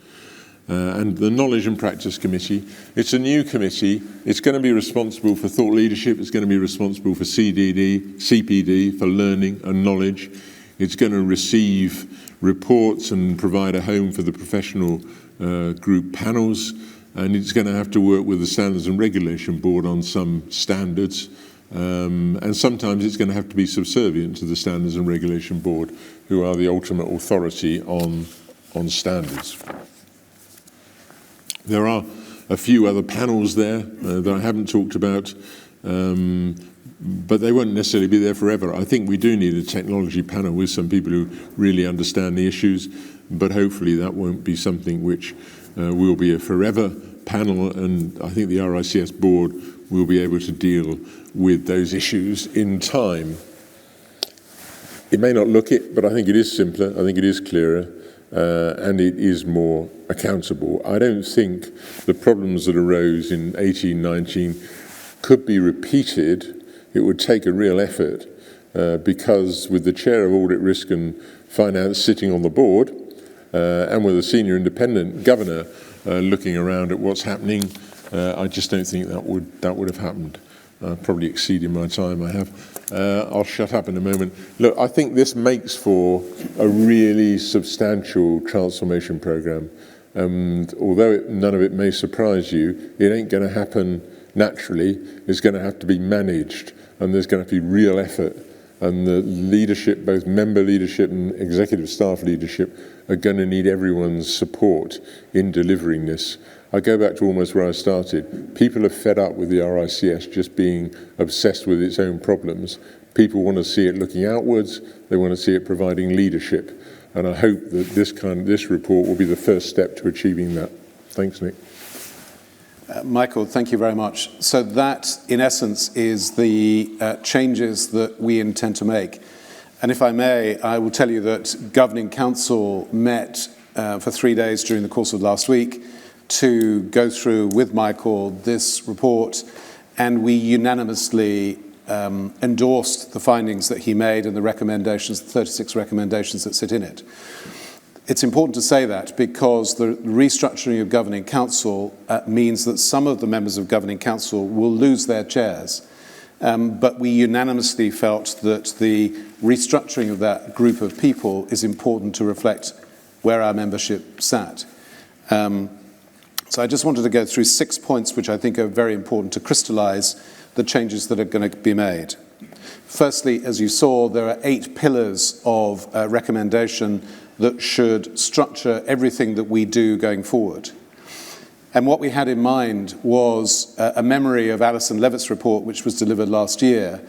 And the Knowledge and Practice Committee, it's a new committee. It's going to be responsible for thought leadership. It's going to be responsible for CPD, for learning and knowledge. It's going to receive reports and provide a home for the professional group panels. And it's going to have to work with the Standards and Regulation Board on some standards. And sometimes it's going to have to be subservient to the Standards and Regulation Board, who are the ultimate authority on standards. There are a few other panels there that I haven't talked about, but they won't necessarily be there forever. I think we do need a technology panel with some people who really understand the issues, but hopefully that won't be something which will be a forever panel, and I think the RICS board will be able to deal with those issues in time. It may not look it, but I think it is simpler, I think it is clearer, and it is more accountable. I don't think the problems that arose in 1819 could be repeated. It would take a real effort because with the chair of Audit, Risk and Finance sitting on the board and with a senior independent governor looking around at what's happening, I just don't think that would have happened. Probably exceeding my time I have. I'll shut up in a moment. Look, I think this makes for a really substantial transformation programme. And although none of it may surprise you, it ain't going to happen naturally. It's going to have to be managed, and there's going to be real effort. And the leadership, both member leadership and executive staff leadership, are going to need everyone's support in delivering this. I go back to almost where I started. People are fed up with the RICS just being obsessed with its own problems. People want to see it looking outwards. They want to see it providing leadership. And I hope that this report will be the first step to achieving that. Thanks, Nick. Michael, thank you very much. So that, in essence, is the changes that we intend to make. And if I may, I will tell you that Governing Council met for 3 days during the course of last week to go through with Michael this report, and we unanimously endorsed the findings that he made and the recommendations, the 36 recommendations that sit in it. It's important to say that because the restructuring of Governing Council means that some of the members of Governing Council will lose their chairs. But we unanimously felt that the restructuring of that group of people is important to reflect where our membership sat. So I just wanted to go through 6 points which I think are very important to crystallise the changes that are going to be made. Firstly, as you saw, there are 8 pillars of recommendation that should structure everything that we do going forward. And what we had in mind was a memory of Alison Levitt's report, which was delivered last year,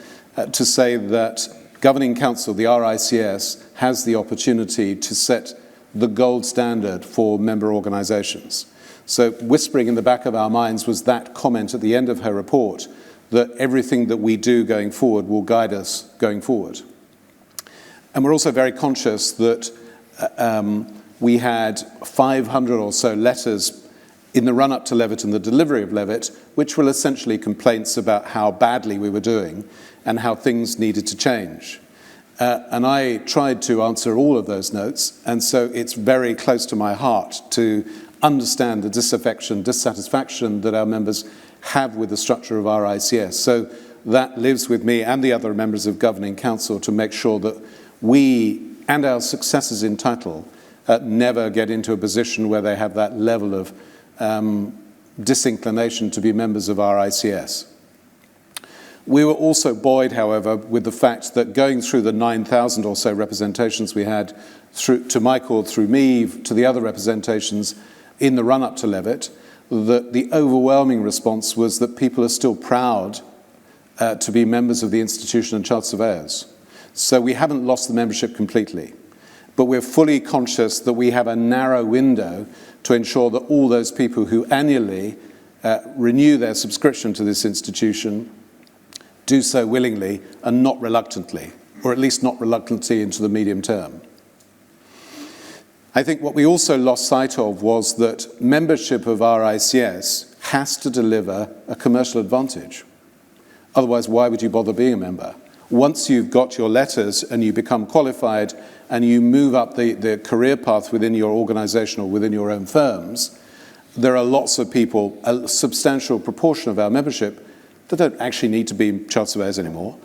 to say that Governing Council, the RICS, has the opportunity to set the gold standard for member organisations. So whispering in the back of our minds was that comment at the end of her report, that everything that we do going forward will guide us going forward. And we're also very conscious that we had 500 or so letters in the run-up to Levitt and the delivery of Levitt, which were essentially complaints about how badly we were doing and how things needed to change. And I tried to answer all of those notes, and so it's very close to my heart to understand the disaffection, dissatisfaction that our members have with the structure of our RICS. So that lives with me and the other members of Governing Council to make sure that we and our successors in title never get into a position where they have that level of disinclination to be members of our RICS. We were also buoyed, however, with the fact that going through the 9,000 or so representations we had to Michael, through me, to the other representations in the run-up to Levitt, that the overwhelming response was that people are still proud to be members of the institution and chartered surveyors. So we haven't lost the membership completely, but we're fully conscious that we have a narrow window to ensure that all those people who annually renew their subscription to this institution do so willingly and not reluctantly, or at least not reluctantly into the medium term. I think what we also lost sight of was that membership of RICS has to deliver a commercial advantage. Otherwise, why would you bother being a member? Once you've got your letters and you become qualified and you move up the career path within your organization or within your own firms, there are lots of people, a substantial proportion of our membership, that don't actually need to be chartered surveyors anymore,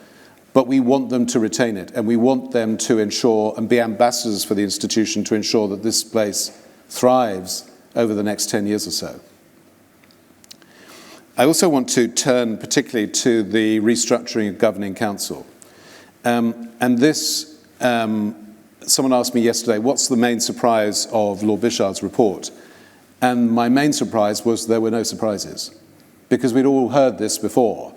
but we want them to retain it, and we want them to ensure and be ambassadors for the institution to ensure that this place thrives over the next 10 years or so. I also want to turn particularly to the restructuring of Governing Council. And this, someone asked me yesterday, what's the main surprise of Lord Bichard's report? And my main surprise was there were no surprises, because we'd all heard this before.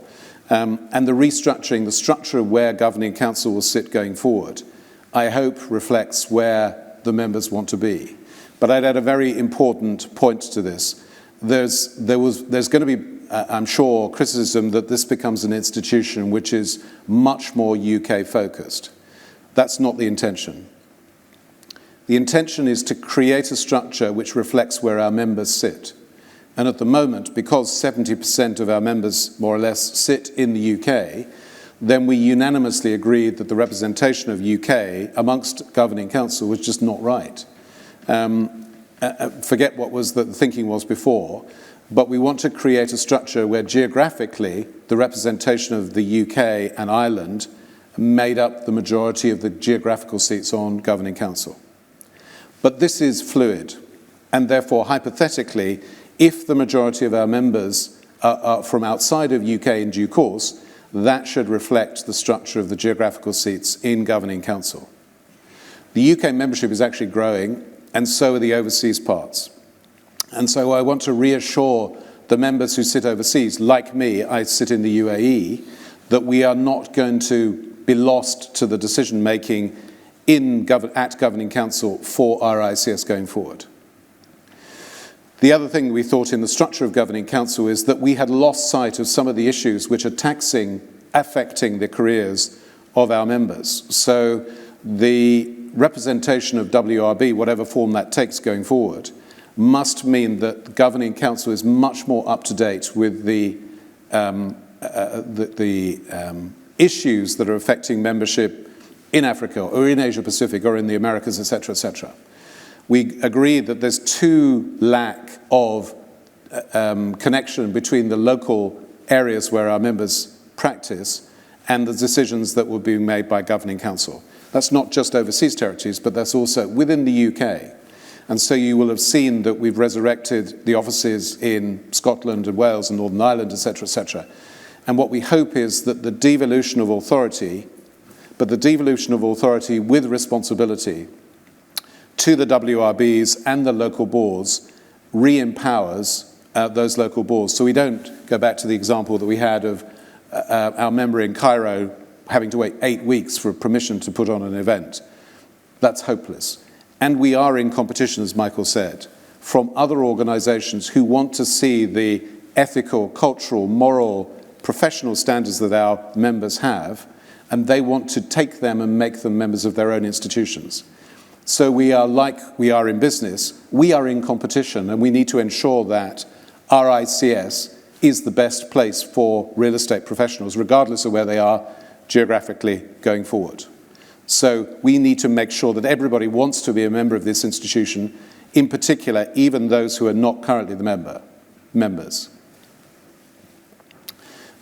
And the restructuring, the structure of where Governing Council will sit going forward, I hope reflects where the members want to be. But I'd add a very important point to this. There's going to be, I'm sure, criticism that this becomes an institution which is much more UK focused. That's not the intention. The intention is to create a structure which reflects where our members sit. And at the moment, because 70% of our members, more or less, sit in the UK, then we unanimously agreed that the representation of UK amongst Governing Council was just not right. Forget what was the thinking was before, but we want to create a structure where geographically the representation of the UK and Ireland made up the majority of the geographical seats on Governing Council. But this is fluid, and therefore, hypothetically, if the majority of our members are from outside of UK in due course, that should reflect the structure of the geographical seats in Governing Council. The UK membership is actually growing, and so are the overseas parts. And so I want to reassure the members who sit overseas, like me, I sit in the UAE, that we are not going to be lost to the decision-making at Governing Council for RICS going forward. The other thing we thought in the structure of Governing Council is that we had lost sight of some of the issues which are affecting the careers of our members. So the representation of WRB, whatever form that takes going forward, must mean that Governing Council is much more up to date with the issues that are affecting membership in Africa or in Asia Pacific or in the Americas, etc., etc. We agreed that there's too lack of connection between the local areas where our members practice and the decisions that were being made by Governing Council. That's not just overseas territories, but that's also within the UK. And so you will have seen that we've resurrected the offices in Scotland and Wales and Northern Ireland, etc., etc. And what we hope is that the devolution of authority, but the devolution of authority with responsibility to the WRBs and the local boards re-empowers those local boards. So we don't go back to the example that we had of our member in Cairo having to wait 8 weeks for permission to put on an event. That's hopeless. And we are in competition, as Michael said, from other organizations who want to see the ethical, cultural, moral, professional standards that our members have, and they want to take them and make them members of their own institutions. So we are like we are in business, we are in competition, and we need to ensure that RICS is the best place for real estate professionals, regardless of where they are geographically going forward. So we need to make sure that everybody wants to be a member of this institution, in particular, even those who are not currently the members.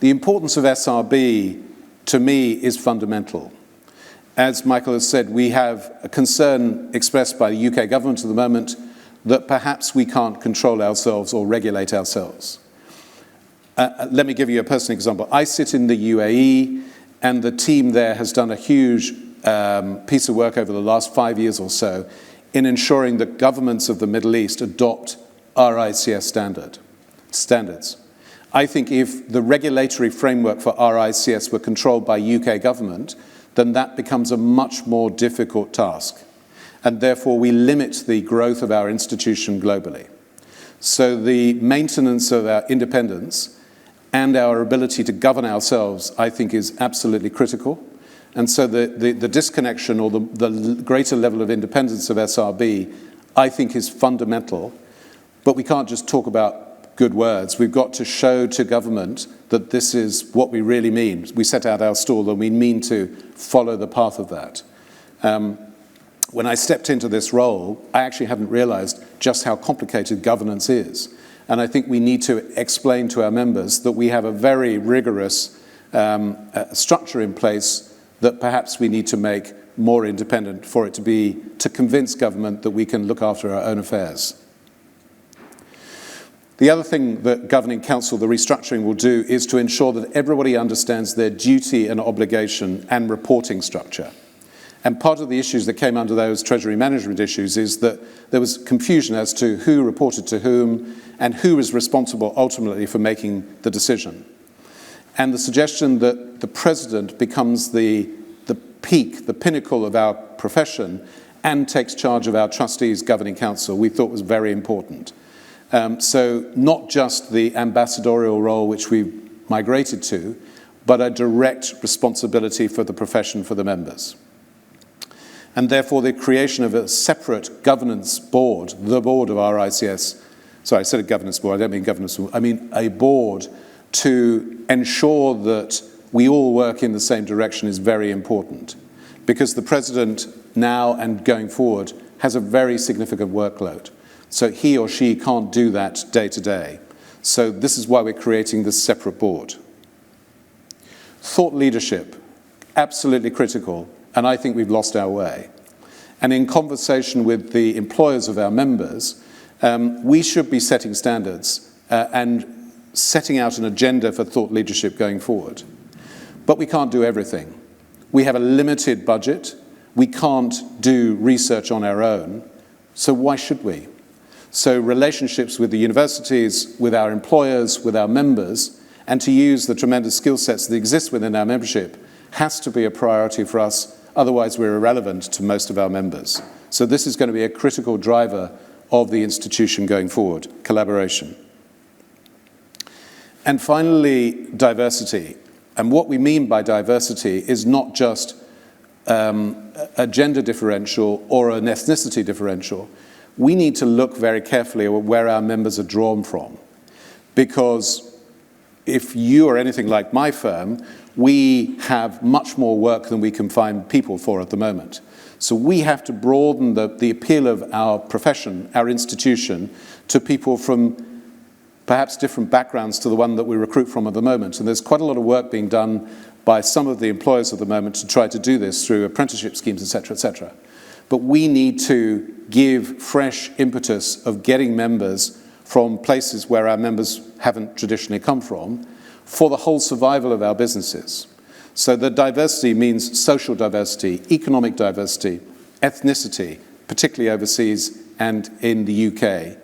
The importance of SRB, to me, is fundamental. As Michael has said, we have a concern expressed by the UK government at the moment that perhaps we can't control ourselves or regulate ourselves. Let me give you a personal example. I sit in the UAE, and the team there has done a huge piece of work over the last 5 years or so in ensuring that governments of the Middle East adopt RICS standards. I think if the regulatory framework for RICS were controlled by UK government, then that becomes a much more difficult task. And therefore, we limit the growth of our institution globally. So the maintenance of our independence and our ability to govern ourselves, I think, is absolutely critical. And so the disconnection or the greater level of independence of SRB, I think, is fundamental. But we can't just talk about good words. We've got to show to government that this is what we really mean. We set out our stall and we mean to follow the path of that. When I stepped into this role, I actually hadn't realized just how complicated governance is. And I think we need to explain to our members that we have a very rigorous structure in place that perhaps we need to make more independent for it to convince government that we can look after our own affairs. The other thing that Governing Council, the restructuring, will do is to ensure that everybody understands their duty and obligation and reporting structure. And part of the issues that came under those Treasury management issues is that there was confusion as to who reported to whom and who was responsible ultimately for making the decision. And the suggestion that the President becomes the peak, the pinnacle of our profession and takes charge of our trustees' Governing Council, we thought was very important. So not just the ambassadorial role which we migrated to, but a direct responsibility for the profession for the members. And therefore the creation of a separate governance board, the board of our ICS, sorry, I said a governance board, I don't mean governance board, I mean a board to ensure that we all work in the same direction is very important. Because the President now and going forward has a very significant workload. So he or she can't do that day to day. So this is why we're creating this separate board. Thought leadership, absolutely critical, and I think we've lost our way. And in conversation with the employers of our members, we should be setting standards and setting out an agenda for thought leadership going forward. But we can't do everything. We have a limited budget. We can't do research on our own. So why should we? So relationships with the universities, with our employers, with our members, and to use the tremendous skill sets that exist within our membership has to be a priority for us. Otherwise, we're irrelevant to most of our members. So this is going to be a critical driver of the institution going forward, collaboration. And finally, diversity. And what we mean by diversity is not just a gender differential or an ethnicity differential. We need to look very carefully at where our members are drawn from. Because if you are anything like my firm, we have much more work than we can find people for at the moment. So we have to broaden the appeal of our profession, our institution, to people from perhaps different backgrounds to the one that we recruit from at the moment. And there's quite a lot of work being done by some of the employers at the moment to try to do this through apprenticeship schemes, et cetera, et cetera. But we need to give fresh impetus of getting members from places where our members haven't traditionally come from for the whole survival of our businesses. So the diversity means social diversity, economic diversity, ethnicity, particularly overseas and in the UK,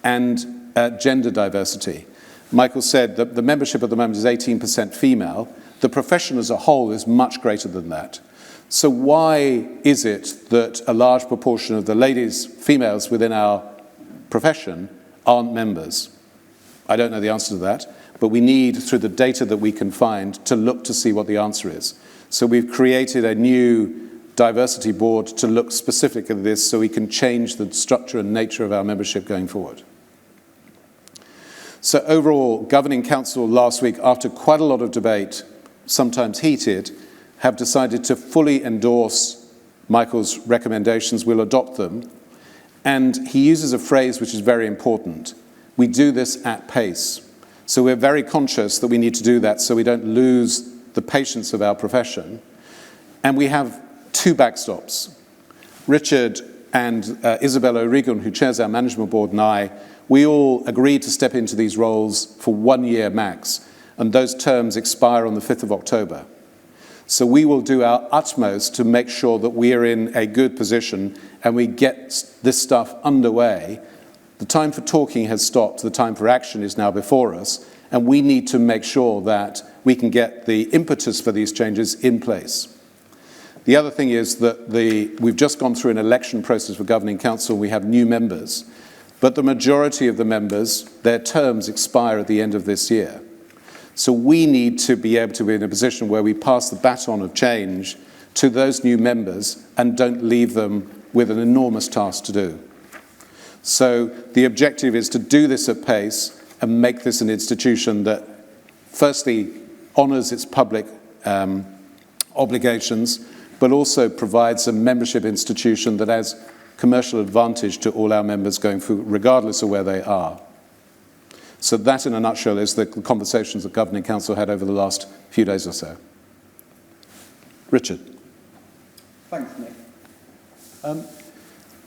and gender diversity. Michael said that the membership at the moment is 18% female. The profession as a whole is much greater than that. So why is it that a large proportion of the ladies, females within our profession aren't members? I don't know the answer to that, but we need, through the data that we can find, to look to see what the answer is. So we've created a new diversity board to look specifically at this so we can change the structure and nature of our membership going forward. So overall, Governing Council last week, after quite a lot of debate, sometimes heated, have decided to fully endorse Michael's recommendations. We'll adopt them. And he uses a phrase which is very important. We do this at pace. So we're very conscious that we need to do that so we don't lose the patience of our profession. And we have two backstops. Richard and Isabel O'Regan, who chairs our management board, and I, we all agreed to step into these roles for 1 year max, and those terms expire on the 5th of October. So we will do our utmost to make sure that we are in a good position and we get this stuff underway. The time for talking has stopped, the time for action is now before us, and we need to make sure that we can get the impetus for these changes in place. The other thing is that we've just gone through an election process for Governing Council. We have new members, but the majority of the members, their terms expire at the end of this year. So we need to be able to be in a position where we pass the baton of change to those new members and don't leave them with an enormous task to do. So the objective is to do this at pace, and make this an institution that firstly honours its public obligations, but also provides a membership institution that has commercial advantage to all our members going forward, regardless of where they are. So that, in a nutshell, is the conversations the Governing Council had over the last few days or so. Richard. Thanks, Nick.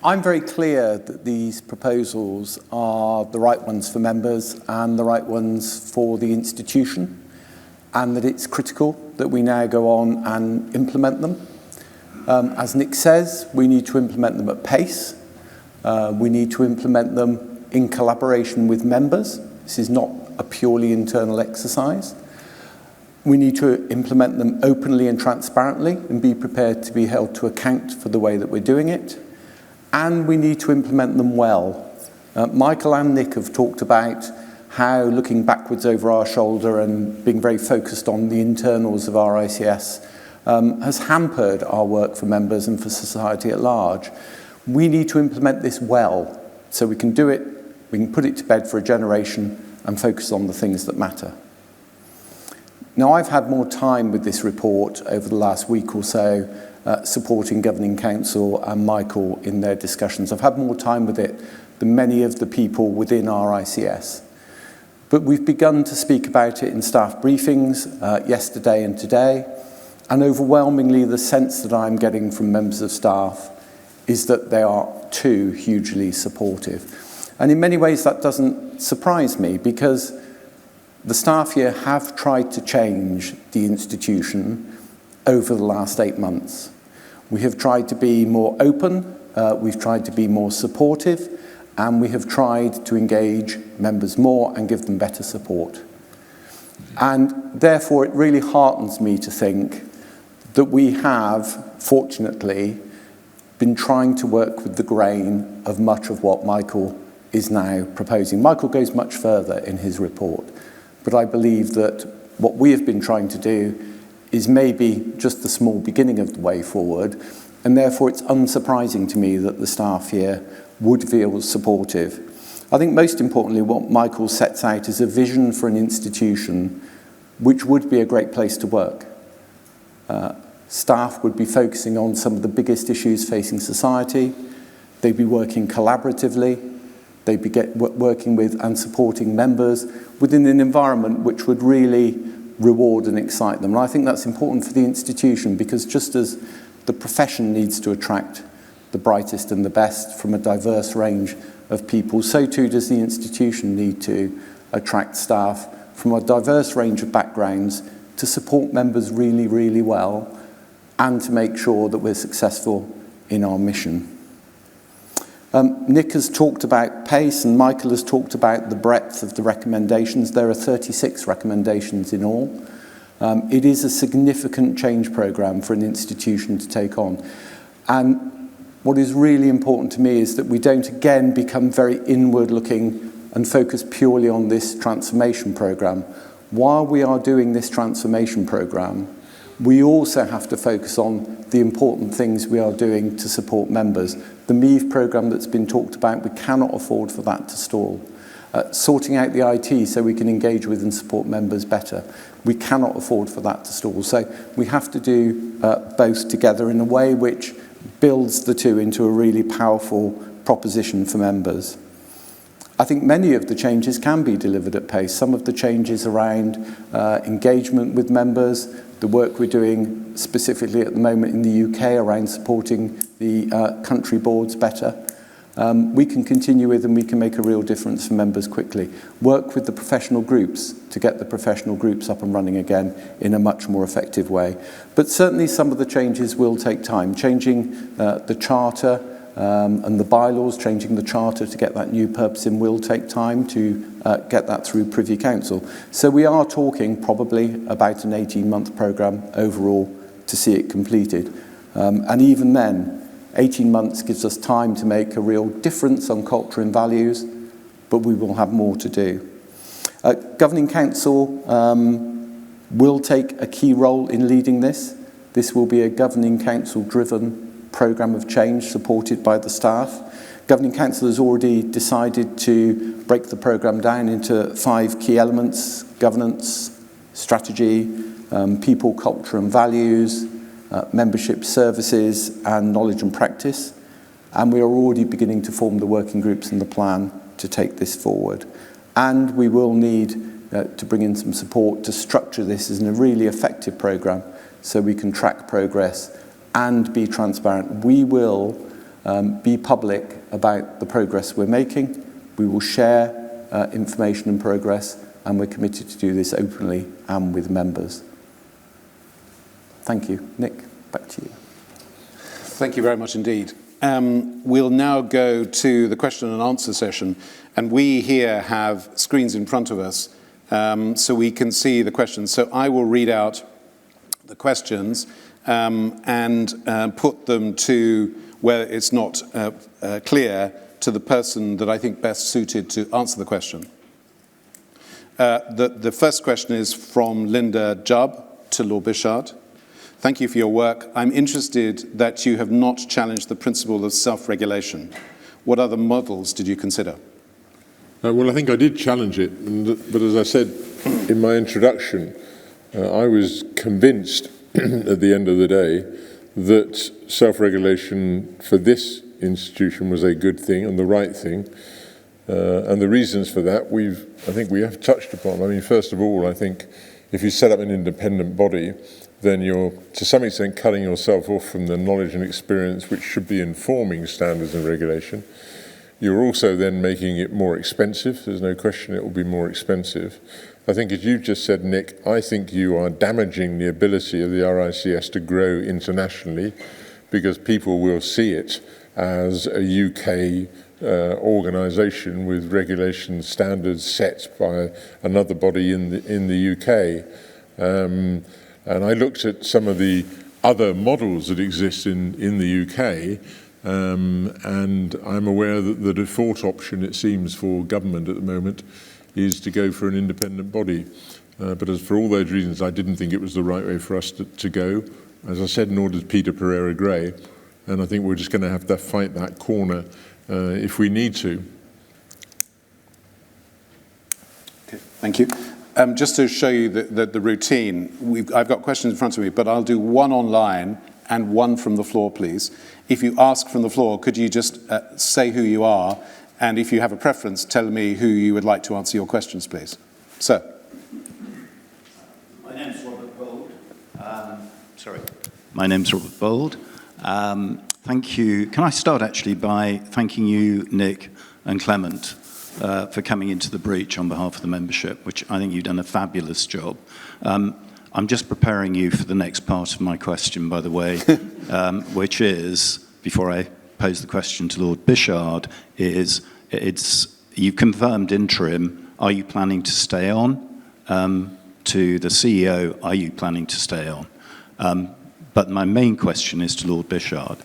I'm very clear that these proposals are the right ones for members and the right ones for the institution, and that it's critical that we now go on and implement them. As Nick says, we need to implement them at pace. We need to implement them in collaboration with members. This is not a purely internal exercise. We need to implement them openly and transparently and be prepared to be held to account for the way that we're doing it. And we need to implement them well. Michael and Nick have talked about how looking backwards over our shoulder and being very focused on the internals of our ICS has hampered our work for members and for society at large. We need to implement this well so we can do it, we can put it to bed for a generation and focus on the things that matter. Now, I've had more time with this report over the last week or so, supporting Governing Council and Michael in their discussions. I've had more time with it than many of the people within our ICS. But we've begun to speak about it in staff briefings yesterday and today, and overwhelmingly the sense that I'm getting from members of staff is that they are too hugely supportive. And in many ways that doesn't surprise me, because the staff here have tried to change the institution over the last 8 months. We have tried to be more open, we've tried to be more supportive, and we have tried to engage members more and give them better support. And therefore it really heartens me to think that we have, fortunately, been trying to work with the grain of much of what Michael is now proposing. Michael goes much further in his report, but I believe that what we have been trying to do is maybe just the small beginning of the way forward, and therefore it's unsurprising to me that the staff here would feel supportive. I think most importantly what Michael sets out is a vision for an institution which would be a great place to work. Staff would be focusing on some of the biggest issues facing society. They'd be working collaboratively. They'd be working with and supporting members within an environment which would really reward and excite them. And I think that's important for the institution, because just as the profession needs to attract the brightest and the best from a diverse range of people, so too does the institution need to attract staff from a diverse range of backgrounds to support members really, really well and to make sure that we're successful in our mission. Nick has talked about pace and Michael has talked about the breadth of the recommendations. There are 36 recommendations in all. It is a significant change programme for an institution to take on. And what is really important to me is that we don't again become very inward looking and focus purely on this transformation programme. While we are doing this transformation programme, we also have to focus on the important things we are doing to support members. The MEVE programme that's been talked about, we cannot afford for that to stall. Sorting out the IT so we can engage with and support members better, we cannot afford for that to stall. So we have to do both together in a way which builds the two into a really powerful proposition for members. I think many of the changes can be delivered at pace. Some of the changes around engagement with members, the work we're doing specifically at the moment in the UK around supporting the country boards better, we can continue with and we can make a real difference for members quickly. Work with the professional groups to get the professional groups up and running again in a much more effective way. But certainly some of the changes will take time. Changing the charter and the bylaws, changing the charter to get that new purpose in will take time to get that through Privy Council. So we are talking probably about an 18-month programme overall to see it completed. And even then, 18 months gives us time to make a real difference on culture and values, but we will have more to do. Governing Council will take a key role in leading this. This will be a Governing Council-driven programme of change supported by the staff. Governing Council has already decided to break the programme down into 5 key elements: governance, strategy, people, culture and values, membership services and knowledge and practice. And we are already beginning to form the working groups and the plan to take this forward. And we will need to bring in some support to structure this as a really effective programme so we can track progress and be transparent. We will be public about the progress we're making. We will share information and progress, and we're committed to do this openly and with members. Thank you. Nick, back to you. Thank you very much indeed. We'll now go to the question and answer session, and we here have screens in front of us so we can see the questions. So I will read out the questions and put them to where it's not clear to the person that I think best suited to answer the question. The first question is from Linda Jubb to Lord Bichard. Thank you for your work. I'm interested that you have not challenged the principle of self-regulation. What other models did you consider? Well, I think I did challenge it, but as I said in my introduction, I was convinced at the end of the day that self-regulation for this institution was a good thing and the right thing. And the reasons for that, I think we have touched upon. I mean, first of all, I think if you set up an independent body, then you're, to some extent, cutting yourself off from the knowledge and experience which should be informing standards and regulation. You're also then making it more expensive. There's no question it will be more expensive. I think, as you've just said, Nick, I think you are damaging the ability of the RICS to grow internationally because people will see it as a UK organisation with regulation standards set by another body in the UK. And I looked at some of the other models that exist in the UK, and I'm aware that the default option, it seems, for government at the moment is to go for an independent body. But as for all those reasons, I didn't think it was the right way for us to go. As I said, nor does Peter Pereira Gray, and I think we're just going to have to fight that corner if we need to. Okay, thank you. Just to show you the routine, I've got questions in front of me, but I'll do one online and one from the floor, please. If you ask from the floor, could you just say who you are, and if you have a preference, tell me who you would like to answer your questions, please. Sir. My name's Robert Bold. My name's Robert Bold. Thank you. Can I start actually by thanking you, Nick and Clement, for coming into the breach on behalf of the membership, which I think you've done a fabulous job. I'm just preparing you for the next part of my question, by the way, which is, before I pose the question to Lord Bichard, you've confirmed interim. Are you planning to stay on? To the CEO, are you planning to stay on? But my main question is to Lord Bichard.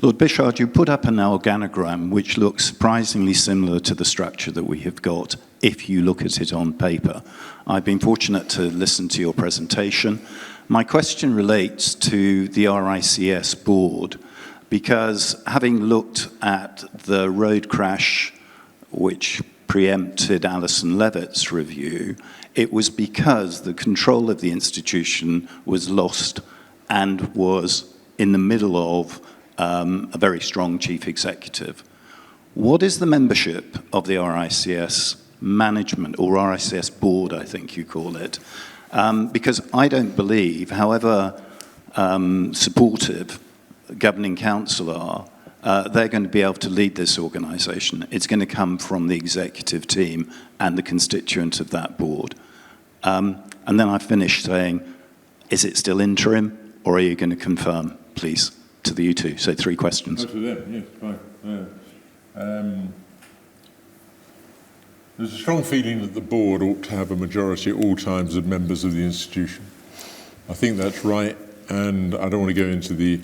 Lord Bichard, you put up an organogram which looks surprisingly similar to the structure that we have got if you look at it on paper. I've been fortunate to listen to your presentation. My question relates to the RICS board, because having looked at the road crash which preempted Alison Levitt's review, it was because the control of the institution was lost and was in the middle of a very strong chief executive. What is the membership of the RICS management, or RICS board, I think you call it? Because I don't believe, however supportive governing council are, they're going to be able to lead this organisation. It's going to come from the executive team and the constituents of that board. And then I finish saying, is it still interim, or are you going to confirm, please, to the U2? So 3 questions. To them, yes, fine. There's a strong feeling that the board ought to have a majority at all times of members of the institution. I think that's right, and I don't want to go into the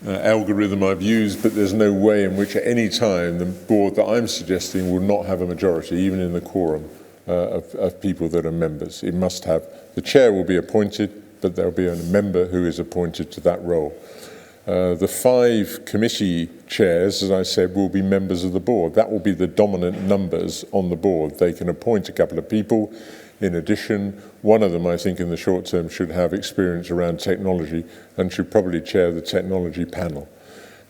algorithm I've used, but there's no way in which at any time the board that I'm suggesting will not have a majority, even in the quorum of people that are members. It must have. The chair will be appointed, but there'll be a member who is appointed to that role. The 5 committee chairs, as I said, will be members of the board. That will be the dominant numbers on the board. They can appoint a couple of people. In addition, one of them, I think, in the short term should have experience around technology and should probably chair the technology panel.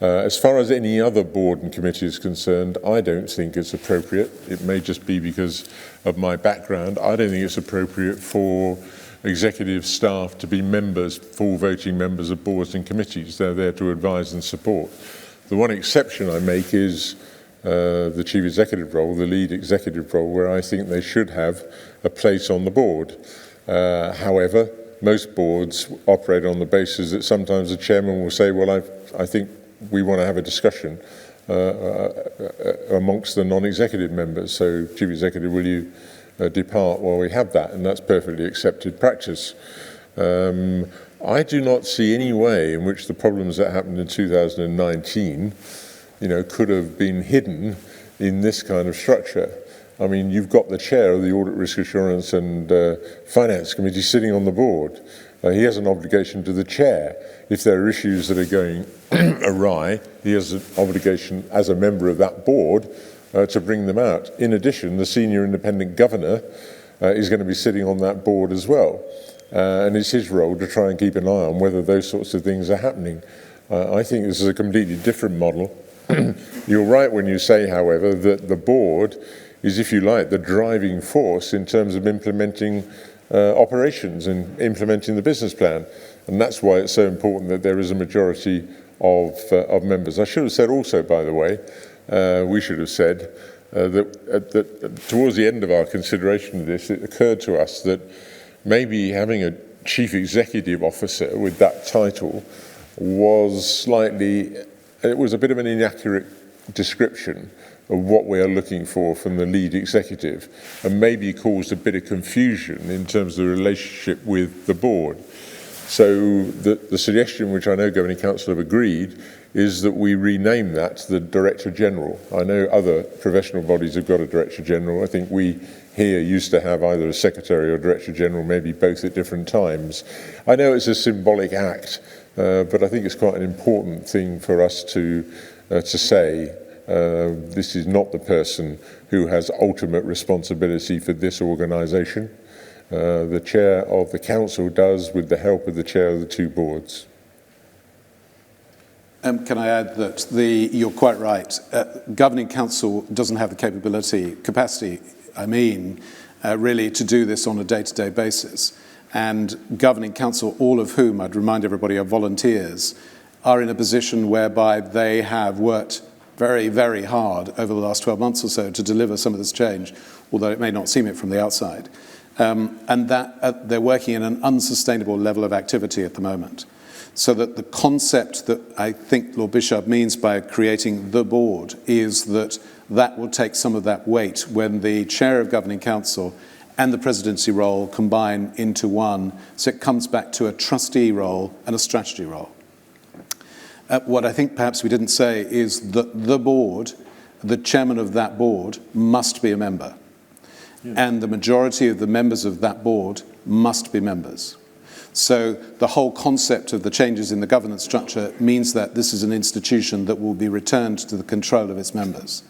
As far as any other board and committee is concerned, I don't think it's appropriate. It may just be because of my background. I don't think it's appropriate for executive staff to be members, full voting members of boards and committees. They're there to advise and support. The one exception I make is the chief executive role, the lead executive role, where I think they should have a place on the board. However, most boards operate on the basis that sometimes the chairman will say, well, I think we want to have a discussion amongst the non-executive members. So, chief executive, will you depart while we have that? And that's perfectly accepted practice. I do not see any way in which the problems that happened in 2019, could have been hidden in this kind of structure. I mean, you've got the chair of the Audit, Risk Assurance and Finance Committee sitting on the board. He has an obligation to the chair. If there are issues that are going awry, he has an obligation as a member of that board to bring them out. In addition, the senior independent governor is going to be sitting on that board as well. And it's his role to try and keep an eye on whether those sorts of things are happening. I think this is a completely different model. You're right when you say, however, that the board is, if you like, the driving force in terms of implementing operations and implementing the business plan. And that's why it's so important that there is a majority of members. I should have said also, by the way, we should have said that towards the end of our consideration of this, it occurred to us that maybe having a chief executive officer with that title was it was a bit of an inaccurate description of what we are looking for from the lead executive, and maybe caused a bit of confusion in terms of the relationship with the board. So the suggestion, which I know Governing Council have agreed, is that we rename that to the Director General. I know other professional bodies have got a Director General. I think we here used to have either a Secretary or Director General, maybe both at different times. I know it's a symbolic act, but I think it's quite an important thing for us to say. This is not the person who has ultimate responsibility for this organisation. The chair of the council does, with the help of the chair of the 2 boards. Can I add that you're quite right. Governing Council doesn't have the capacity, really to do this on a day-to-day basis. And Governing Council, all of whom, I'd remind everybody, are volunteers, are in a position whereby they have worked very, very hard over the last 12 months or so to deliver some of this change, although it may not seem it from the outside. And that they're working in an unsustainable level of activity at the moment. So that the concept that I think Lord Bichard means by creating the board is that will take some of that weight when the chair of Governing Council and the presidency role combine into one, so it comes back to a trustee role and a strategy role. What I think perhaps we didn't say is that the board, the chairman of that board, must be a member. Yeah. And the majority of the members of that board must be members. So the whole concept of the changes in the governance structure means that this is an institution that will be returned to the control of its members.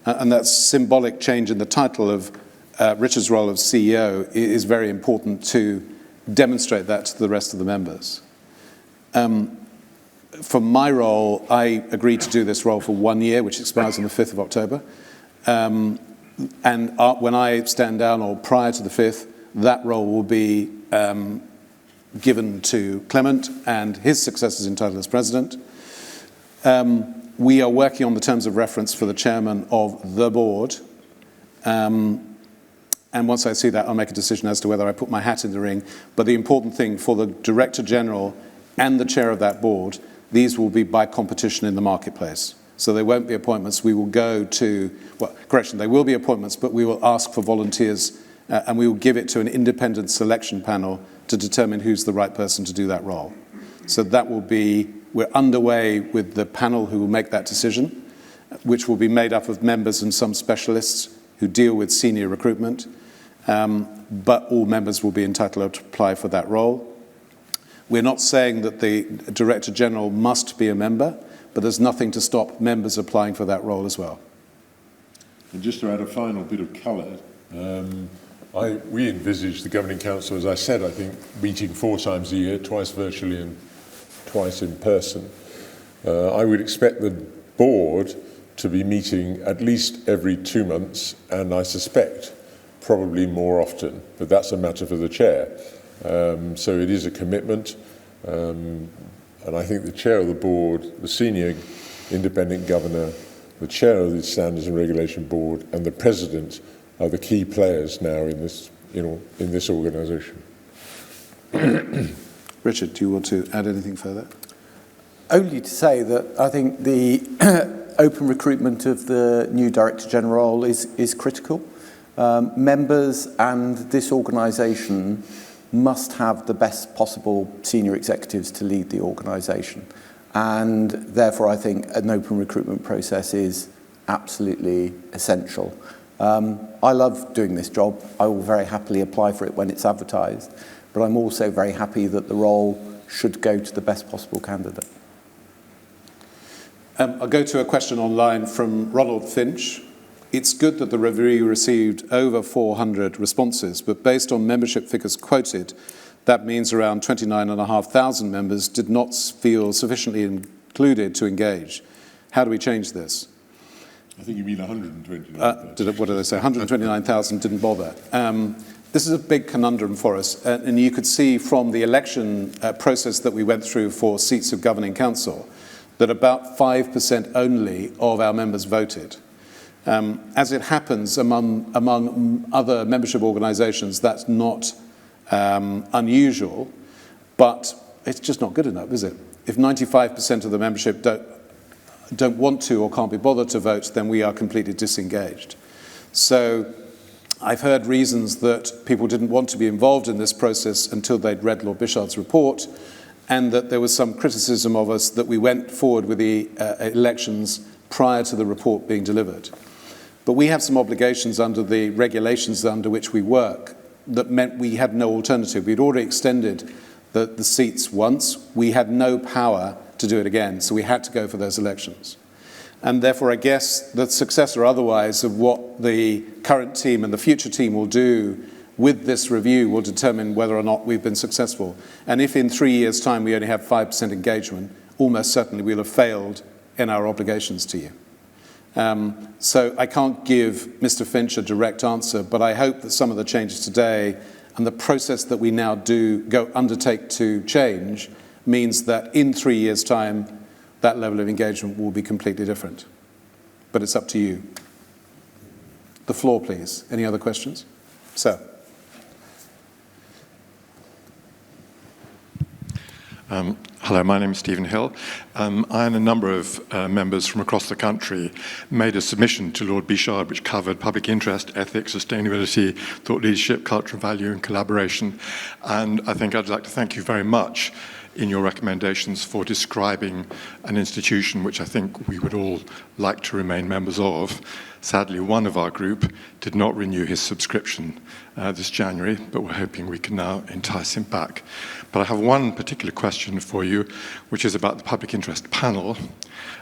And that symbolic change in the title of Richard's role of CEO is very important to demonstrate that to the rest of the members. For my role, I agreed to do this role for 1 year, which expires on the 5th of October. And when I stand down, or prior to the 5th, that role will be given to Clement and his successors entitled as president. We are working on the terms of reference for the chairman of the board. And once I see that, I'll make a decision as to whether I put my hat in the ring. But the important thing for the Director General and the chair of that board, these will be by competition in the marketplace. So there won't be appointments. We will go to, there will be appointments, but we will ask for volunteers and we will give it to an independent selection panel to determine who's the right person to do that role. So that will be, we're underway with the panel who will make that decision, which will be made up of members and some specialists who deal with senior recruitment, but all members will be entitled to apply for that role. We're not saying that the Director General must be a member, but there's nothing to stop members applying for that role as well. And just to add a final bit of colour, we envisage the Governing Council, as I said, I think, meeting 4 times a year, twice virtually and twice in person. I would expect the board to be meeting at least every 2 months, and I suspect probably more often, but that's a matter for the chair. So it is a commitment, and I think the chair of the board, the senior independent governor, the chair of the Standards and Regulation Board, and the president are the key players now in this, in this organisation. Richard, do you want to add anything further? Only to say that I think the open recruitment of the new Director General is critical. Members and this organisation must have the best possible senior executives to lead the organisation. And therefore, I think an open recruitment process is absolutely essential. I love doing this job. I will very happily apply for it when it's advertised, but I'm also very happy that the role should go to the best possible candidate. I'll go to a question online from Ronald Finch. It's good that the review received over 400 responses, but based on membership figures quoted, that means around 29,500 members did not feel sufficiently included to engage. How do we change this? I think you mean 129,000. What did I say? 129,000 didn't bother. This is a big conundrum for us, and you could see from the election process that we went through for seats of Governing Council that about 5% only of our members voted. As it happens among other membership organisations, that's not unusual, but it's just not good enough, is it? If 95% of the membership don't want to or can't be bothered to vote, then we are completely disengaged. So I've heard reasons that people didn't want to be involved in this process until they'd read Lord Bichard's report, and that there was some criticism of us that we went forward with the elections prior to the report being delivered. But we have some obligations under the regulations under which we work that meant we had no alternative. We'd already extended the seats once. We had no power to do it again, so we had to go for those elections. And therefore, I guess the success or otherwise of what the current team and the future team will do with this review will determine whether or not we've been successful. And if in 3 years' time we only have 5% engagement, almost certainly we'll have failed in our obligations to you. So I can't give Mr. Finch a direct answer, but I hope that some of the changes today and the process that we now undertake to change means that in 3 years' time, that level of engagement will be completely different. But it's up to you. The floor, please. Any other questions? Sir. Hello, my name is Stephen Hill. I and a number of members from across the country made a submission to Lord Bichard which covered public interest, ethics, sustainability, thought leadership, culture, value and collaboration. And I think I'd like to thank you very much in your recommendations for describing an institution which I think we would all like to remain members of. Sadly, one of our group did not renew his subscription this January, but we're hoping we can now entice him back. But I have one particular question for you, which is about the public interest panel.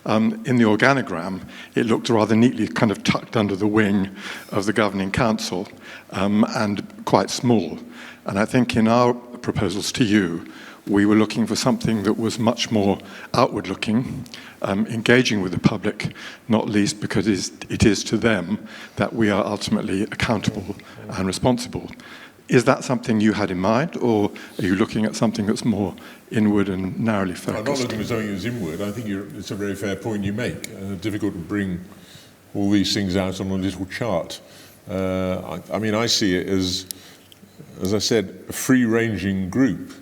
In the organogram, it looked rather neatly kind of tucked under the wing of the Governing Council and quite small. And I think in our proposals to you, we were looking for something that was much more outward-looking, engaging with the public, not least because it is to them that we are ultimately accountable and responsible. Is that something you had in mind, or are you looking at something that's more inward and narrowly focused? I'm not looking for something that's inward. I think it's a very fair point you make. Difficult to bring all these things out on a little chart. I mean, I see it as I said, a free-ranging group.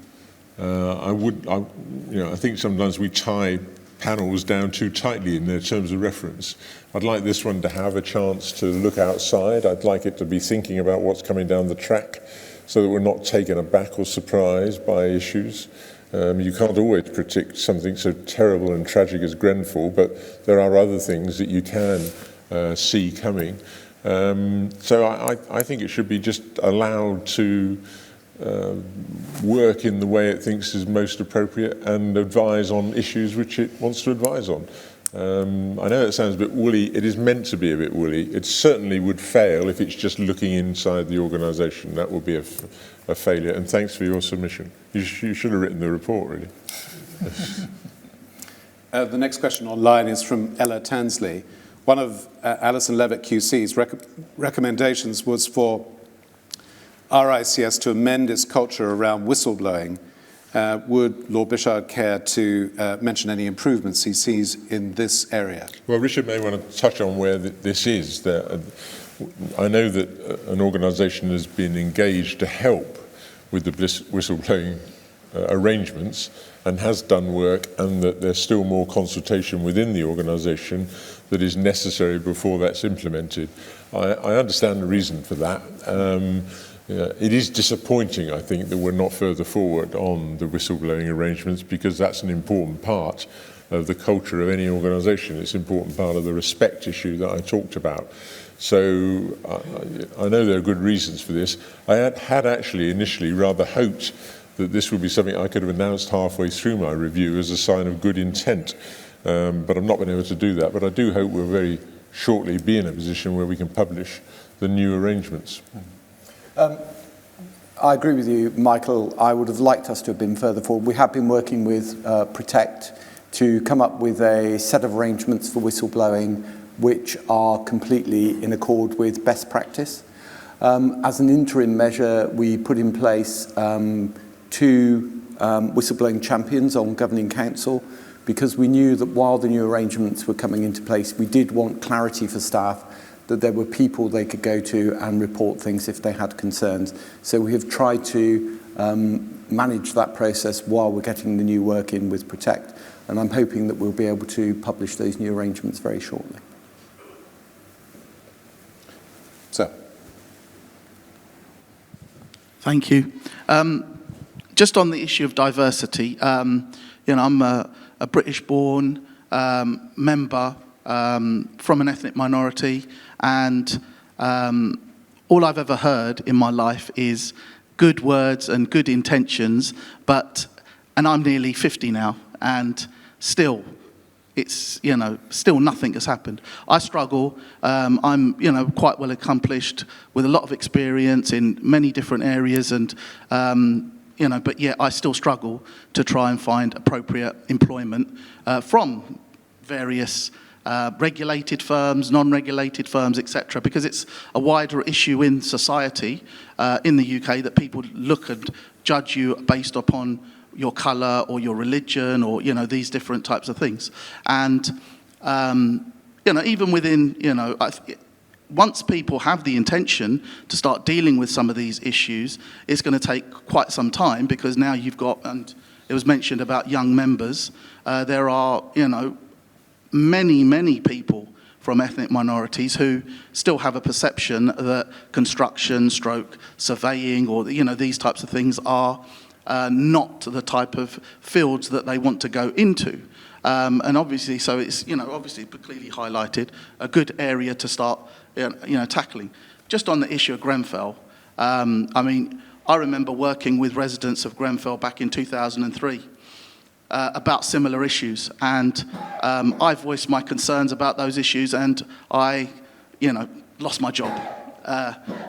I think sometimes we tie panels down too tightly in their terms of reference. I'd like this one to have a chance to look outside. I'd like it to be thinking about what's coming down the track so that we're not taken aback or surprised by issues. You can't always predict something so terrible and tragic as Grenfell, but there are other things that you can see coming. So I think it should be just allowed to work in the way it thinks is most appropriate and advise on issues which it wants to advise on. I know it sounds a bit woolly. It is meant to be a bit woolly. It certainly would fail if it's just looking inside the organisation. That would be a failure. And thanks for your submission. You should have written the report, really. The next question online is from Ella Tansley. One of Alison Levitt QC's recommendations was for RICS to amend its culture around whistleblowing. Would Lord Bichard care to mention any improvements he sees in this area? Well, Richard may want to touch on where this is. I know that an organisation has been engaged to help with the whistleblowing arrangements and has done work, and that there's still more consultation within the organisation that is necessary before that's implemented. I understand the reason for that. It is disappointing, I think, that we're not further forward on the whistleblowing arrangements, because that's an important part of the culture of any organisation. It's an important part of the respect issue that I talked about. So I know there are good reasons for this. I had actually initially rather hoped that this would be something I could have announced halfway through my review as a sign of good intent, but I've not been able to do that. But I do hope we'll very shortly be in a position where we can publish the new arrangements. I agree with you, Michael. I would have liked us to have been further forward. We have been working with Protect to come up with a set of arrangements for whistleblowing which are completely in accord with best practice. As an interim measure, we put in place 2 whistleblowing champions on Governing Council, because we knew that while the new arrangements were coming into place, we did want clarity for staff that there were people they could go to and report things if they had concerns. So we have tried to manage that process while we're getting the new work in with Protect, and I'm hoping that we'll be able to publish those new arrangements very shortly. So. Thank you. Just on the issue of diversity, I'm a British-born member from an ethnic minority, and all I've ever heard in my life is good words and good intentions, and I'm nearly 50 now, and still, still nothing has happened. I struggle. I'm, quite well accomplished with a lot of experience in many different areas, and but yet I still struggle to try and find appropriate employment from various regulated firms, non-regulated firms, etc., because it's a wider issue in society in the UK that people look and judge you based upon your colour or your religion, or these different types of things. And even within once people have the intention to start dealing with some of these issues, it's going to take quite some time, because now you've got, and it was mentioned about young members, there are many people from ethnic minorities who still have a perception that construction, surveying, or these types of things are not the type of fields that they want to go into. And obviously, so it's obviously clearly highlighted a good area to start tackling. Just on the issue of Grenfell, I remember working with residents of Grenfell back in 2003 about similar issues, and I voiced my concerns about those issues, and I lost my job.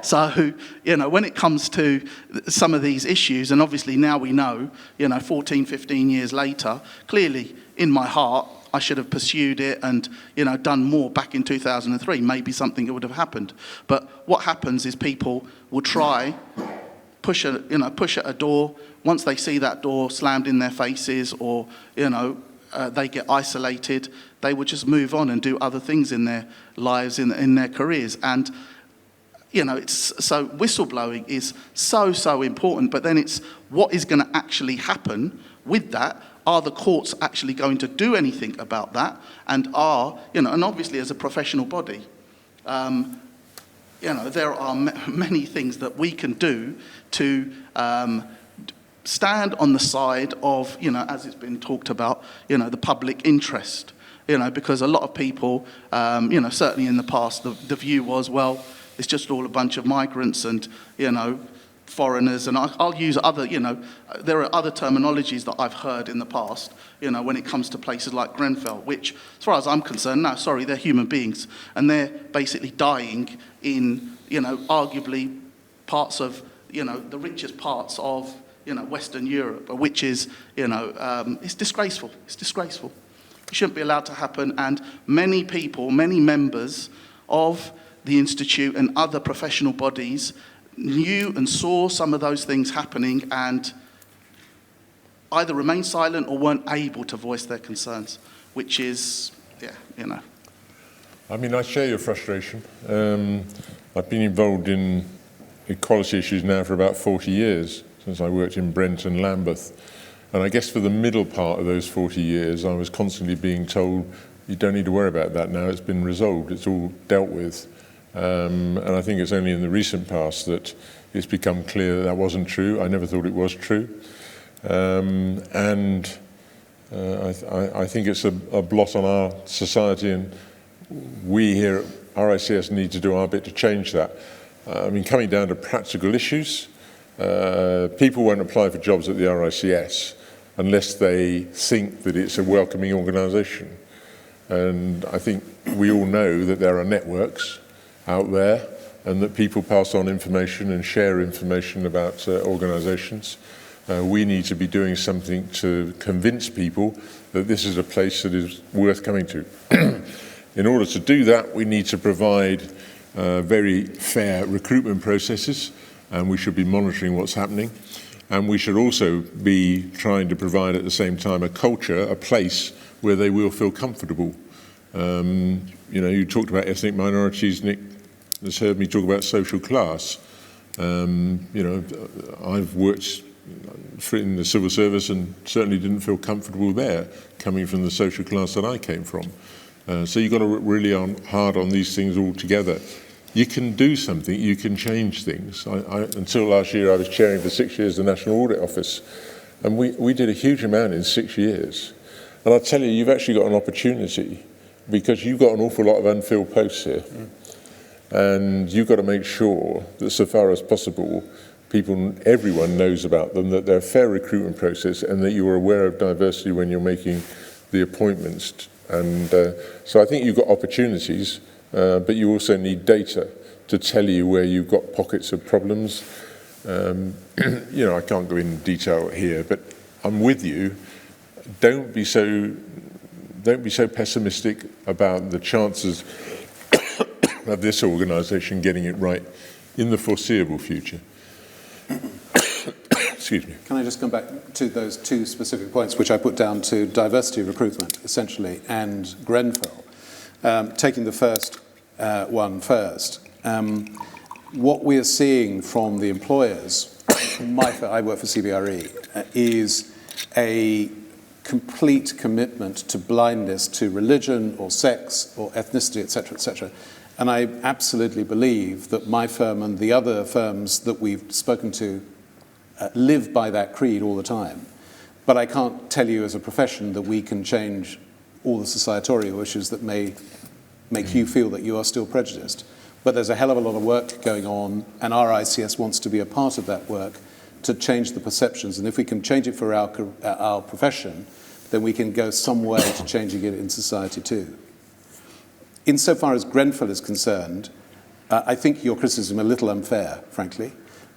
So when it comes to some of these issues, and obviously now we know, 14, 15 years later, clearly in my heart, I should have pursued it and, done more back in 2003. Maybe something would have happened. But what happens is people will try, push at a door. Once they see that door slammed in their faces, or, they get isolated, they would just move on and do other things in their lives, in their careers. And, so whistleblowing is so important, but then it's what is going to actually happen with that. Are the courts actually going to do anything about that? And and obviously as a professional body, there are many things that we can do to stand on the side of, as it's been talked about, the public interest. Because a lot of people, certainly in the past, the view was, well, it's just all a bunch of migrants, and, foreigners, and I'll use other, there are other terminologies that I've heard in the past, when it comes to places like Grenfell, which, as far as I'm concerned, no, sorry, they're human beings, and they're basically dying in, arguably parts of, the richest parts of, Western Europe, which is, it's disgraceful. It's disgraceful. It shouldn't be allowed to happen, and many people, many members of the Institute and other professional bodies knew and saw some of those things happening and either remained silent or weren't able to voice their concerns, which is, I mean, I share your frustration. I've been involved in equality issues now for about 40 years, since I worked in Brent and Lambeth. And I guess for the middle part of those 40 years, I was constantly being told, you don't need to worry about that now, it's been resolved, it's all dealt with. And I think it's only in the recent past that it's become clear that that wasn't true. I never thought it was true. I think it's a blot on our society, and we here at RICS need to do our bit to change that. I mean, coming down to practical issues, people won't apply for jobs at the RICS unless they think that it's a welcoming organisation. And I think we all know that there are networks out there and that people pass on information and share information about organisations. We need to be doing something to convince people that this is a place that is worth coming to. In order to do that, we need to provide very fair recruitment processes, and we should be monitoring what's happening. And we should also be trying to provide at the same time a culture, a place where they will feel comfortable. You talked about ethnic minorities. Nick has heard me talk about social class. I've worked in the civil service and certainly didn't feel comfortable there, coming from the social class that I came from. So you've got to work really hard on these things all together. You can do something, you can change things. Until last year, I was chairing for 6 years the National Audit Office, and we did a huge amount in 6 years. And I tell you, you've actually got an opportunity, because you've got an awful lot of unfilled posts here. And you've got to make sure that, so far as possible, everyone knows about them, that they're a fair recruitment process, and that you're aware of diversity when you're making the appointments. And so I think you've got opportunities, but you also need data to tell you where you've got pockets of problems. I can't go in detail here, but I'm with you. Don't be so pessimistic about the chances of this organisation getting it right in the foreseeable future. Excuse me. Can I just come back to those two specific points, which I put down to diversity of recruitment, essentially, and Grenfell. Taking the first one first, what we are seeing from the employers, I work for CBRE, is a complete commitment to blindness to religion or sex or ethnicity, etc., etc. And I absolutely believe that my firm and the other firms that we've spoken to live by that creed all the time. But I can't tell you as a profession that we can change all the societal issues that may make you feel that you are still prejudiced. But there's a hell of a lot of work going on, and RICS wants to be a part of that work to change the perceptions. And if we can change it for our profession, then we can go some way to changing it in society too. Insofar as Grenfell is concerned, I think your criticism is a little unfair, frankly,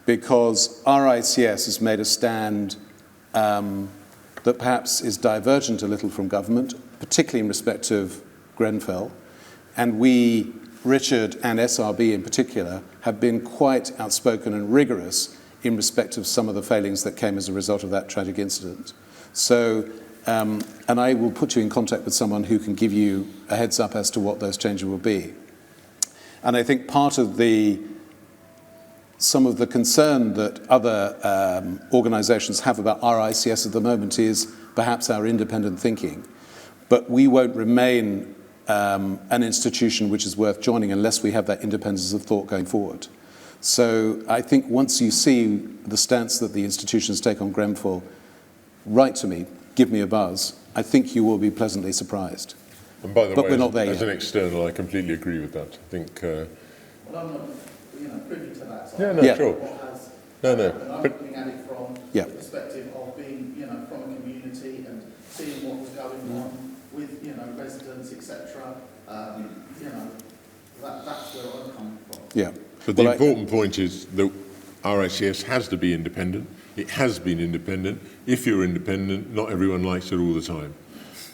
because RICS has made a stand that perhaps is divergent a little from government, particularly in respect of Grenfell. And we, Richard and SRB in particular, have been quite outspoken and rigorous in respect of some of the failings that came as a result of that tragic incident. So, and I will put you in contact with someone who can give you a heads up as to what those changes will be. And I think part of some of the concern that other organisations have about RICS at the moment is perhaps our independent thinking. But we won't remain an institution which is worth joining unless we have that independence of thought going forward. So I think once you see the stance that the institutions take on Grenfell, write to me, give me a buzz. I think you will be pleasantly surprised. And by the way, we're not there as yet. an external, I completely agree with that. I think. Well, I'm not privy to that. So Yeah, no, Yeah. sure. No, no. And I'm But looking at it from Yeah. the perspective of being, from a community and seeing what was going on with, residents, etc. That's where I'm coming from. Yeah. But the important point is that RICS has to be independent. It has been independent. If you're independent, not everyone likes it all the time.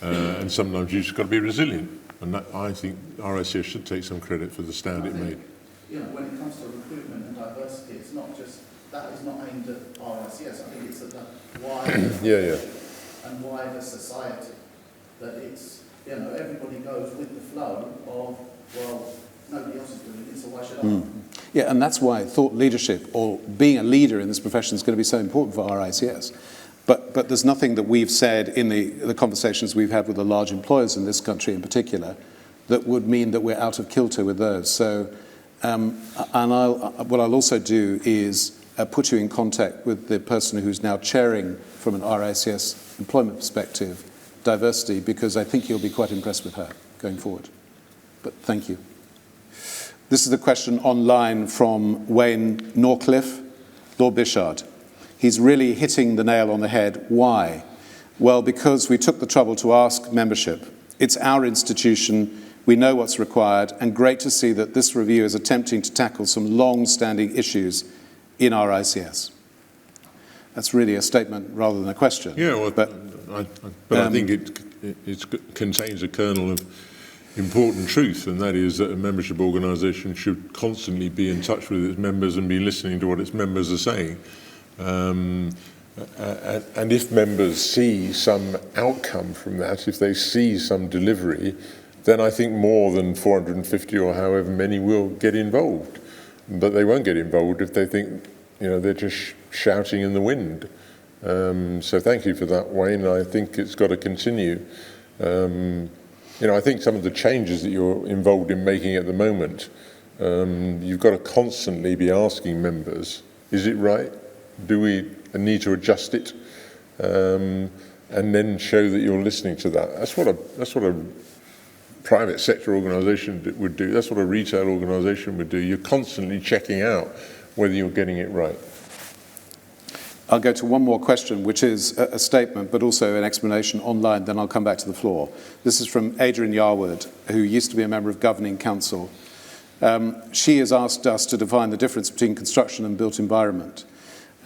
And sometimes you've just got to be resilient. And that, I think RICS should take some credit for the stand it made. When it comes to recruitment and diversity, it's not just, that is not aimed at RICS. I think it's at the wider and wider society. That it's, everybody goes with the flow of, well, nobody else is doing it, so why should I? Yeah, and that's why thought leadership, or being a leader in this profession, is going to be so important for RICS. But there's nothing that we've said in the conversations we've had with the large employers in this country in particular that would mean that we're out of kilter with those. So, what I'll also do is put you in contact with the person who's now chairing, from an RICS employment perspective, diversity, because I think you'll be quite impressed with her going forward. But thank you. This is a question online from Wayne Norcliffe. Lord Bichard, he's really hitting the nail on the head. Why? Well, because we took the trouble to ask membership. It's our institution, we know what's required, and great to see that this review is attempting to tackle some long-standing issues in RICS. That's really a statement rather than a question. Yeah, well, but I think it contains a kernel of important truth, and that is that a membership organisation should constantly be in touch with its members and be listening to what its members are saying. And if members see some outcome from that, if they see some delivery, then I think more than 450 or however many will get involved. But they won't get involved if they think, they're just shouting in the wind. So thank you for that, Wayne. I think it's got to continue. I think some of the changes that you're involved in making at the moment, you've got to constantly be asking members, is it right? Do we need to adjust it? And then show that you're listening to that. That's what a private sector organisation would do. That's what a retail organisation would do. You're constantly checking out whether you're getting it right. I'll go to one more question, which is a statement, but also an explanation online, then I'll come back to the floor. This is from Adrian Yarwood, who used to be a member of Governing Council. She has asked us to define the difference between construction and built environment.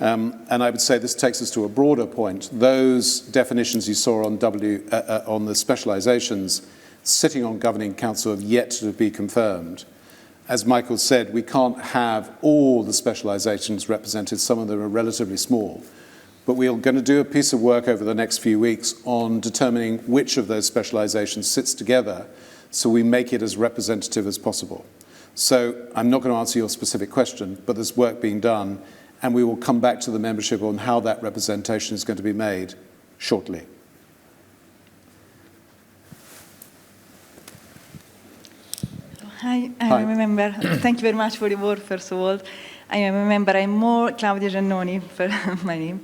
And I would say this takes us to a broader point. Those definitions you saw on the specialisations sitting on Governing Council have yet to be confirmed. As Michael said, we can't have all the specialisations represented. Some of them are relatively small. But we're going to do a piece of work over the next few weeks on determining which of those specialisations sits together so we make it as representative as possible. So I'm not going to answer your specific question, but there's work being done, and we will come back to the membership on how that representation is going to be made shortly. Hi, I'm a member. Thank you very much for the word, first of all. I am a member. I'm more Claudia Giannoni, for my name.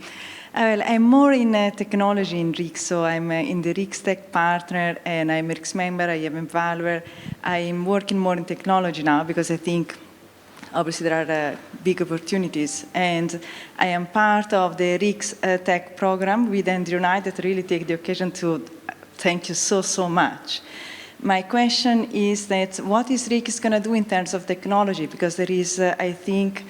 Well, I'm more in technology in RICS, so I'm in the RICS Tech Partner, and I'm a RICS member. I am a Valver. I'm working more in technology now because I think, obviously, there are big opportunities. And I am part of the RICS Tech program with Andrew Knight that really take the occasion to thank you so much. My question is that what is RICS going to do in terms of technology? Because there is, I think,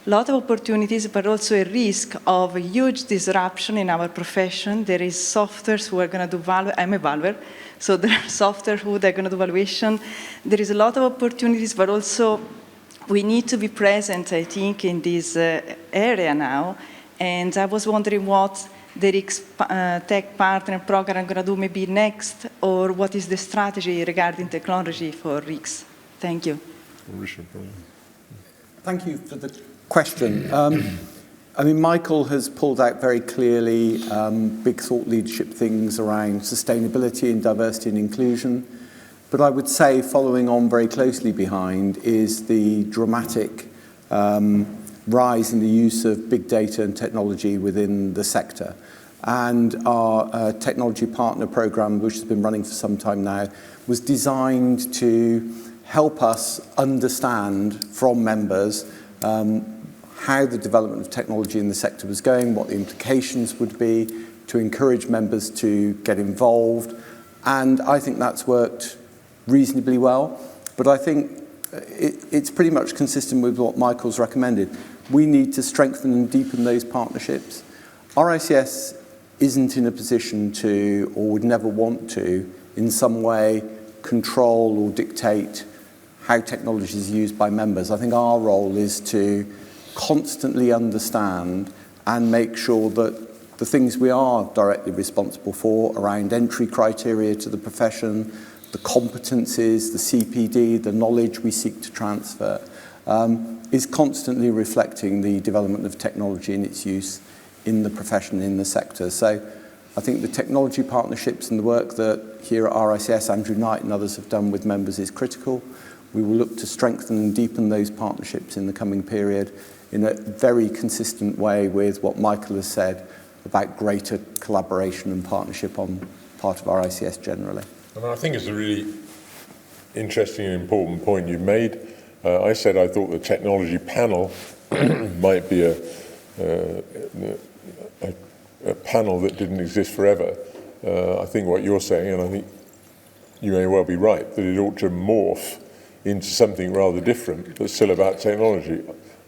a lot of opportunities, but also a risk of a huge disruption in our profession. There is softwares who are going to do value. I'm a valver, so there are software who they're going to do valuation. There is a lot of opportunities, but also we need to be present, I think, in this area now. And I was wondering what the RICS Tech Partner Program going to do maybe next, or what is the strategy regarding technology for RICS? Thank you. Thank you for the question. Michael has pulled out very clearly big thought leadership things around sustainability and diversity and inclusion. But I would say following on very closely behind is the dramatic rise in the use of big data and technology within the sector. And our technology partner program, which has been running for some time now, was designed to help us understand from members how the development of technology in the sector was going, what the implications would be, to encourage members to get involved. And I think that's worked reasonably well. But I think it's pretty much consistent with what Michael's recommended. We need to strengthen and deepen those partnerships. RICS isn't in a position to, or would never want to, in some way control or dictate how technology is used by members. I think our role is to constantly understand and make sure that the things we are directly responsible for around entry criteria to the profession, the competencies, the CPD, the knowledge we seek to transfer, is constantly reflecting the development of technology and its use in the profession, in the sector. So I think the technology partnerships and the work that here at RICS, Andrew Knight and others have done with members is critical. We will look to strengthen and deepen those partnerships in the coming period in a very consistent way with what Michael has said about greater collaboration and partnership on part of RICS generally. And I think it's a really interesting and important point you made. I said I thought the technology panel might be a panel that didn't exist forever. I think what you're saying, and I think you may well be right, that it ought to morph into something rather different, but still about technology.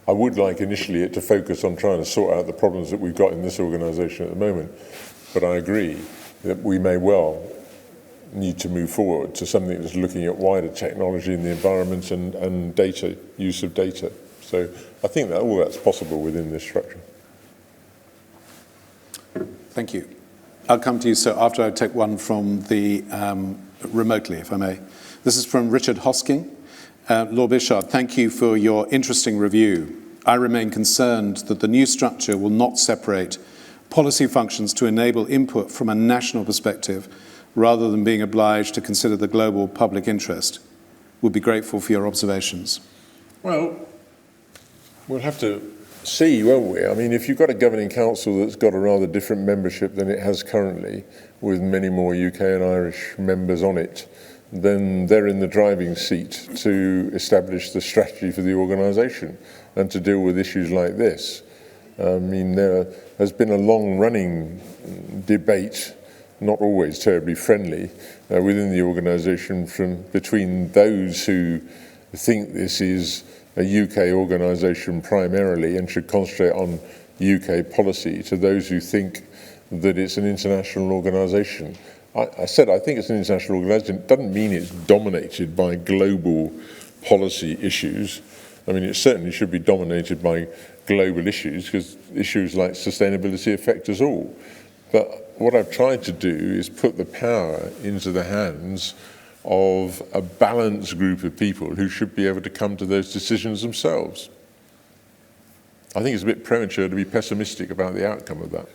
I would like initially it to focus on trying to sort out the problems that we've got in this organisation at the moment, but I agree that we may well need to move forward to something that's looking at wider technology in the environment and data, use of data. So I think that all that's possible within this structure. Thank you. I'll come to you, so after I take one from the remotely, if I may. This is from Richard Hosking. Lord Bichard, thank you for your interesting review. I remain concerned that the new structure will not separate policy functions to enable input from a national perspective rather than being obliged to consider the global public interest. Would be grateful for your observations. Well, we'll have to see, won't we? I mean, if you've got a governing council that's got a rather different membership than it has currently, with many more UK and Irish members on it, then they're in the driving seat to establish the strategy for the organisation and to deal with issues like this. I mean, there has been a long-running debate, not always terribly friendly, within the organisation between those who think this is a UK organisation primarily and should concentrate on UK policy to those who think that it's an international organisation. I said I think it's an international organisation. It doesn't mean it's dominated by global policy issues. I mean, it certainly should be dominated by global issues because issues like sustainability affect us all. But what I've tried to do is put the power into the hands of a balanced group of people who should be able to come to those decisions themselves. I think it's a bit premature to be pessimistic about the outcome of that.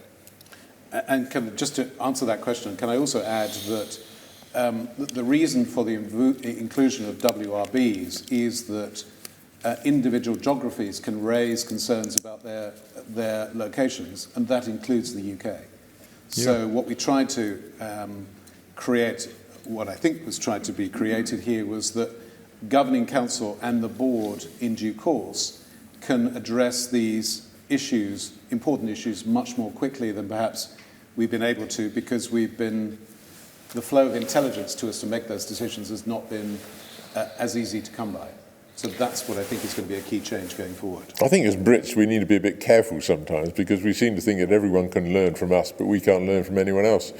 And just to answer that question, can I also add that the reason for the inclusion of WRBs is that individual geographies can raise concerns about their locations, and that includes the UK. Yeah. So what we tried to create, what I think was tried to be created here, was that Governing Council and the Board in due course can address these issues, important issues, much more quickly than perhaps we've been able to, because the flow of intelligence to us to make those decisions has not been as easy to come by. So that's what I think is going to be a key change going forward. I think as Brits we need to be a bit careful sometimes because we seem to think that everyone can learn from us, but we can't learn from anyone else.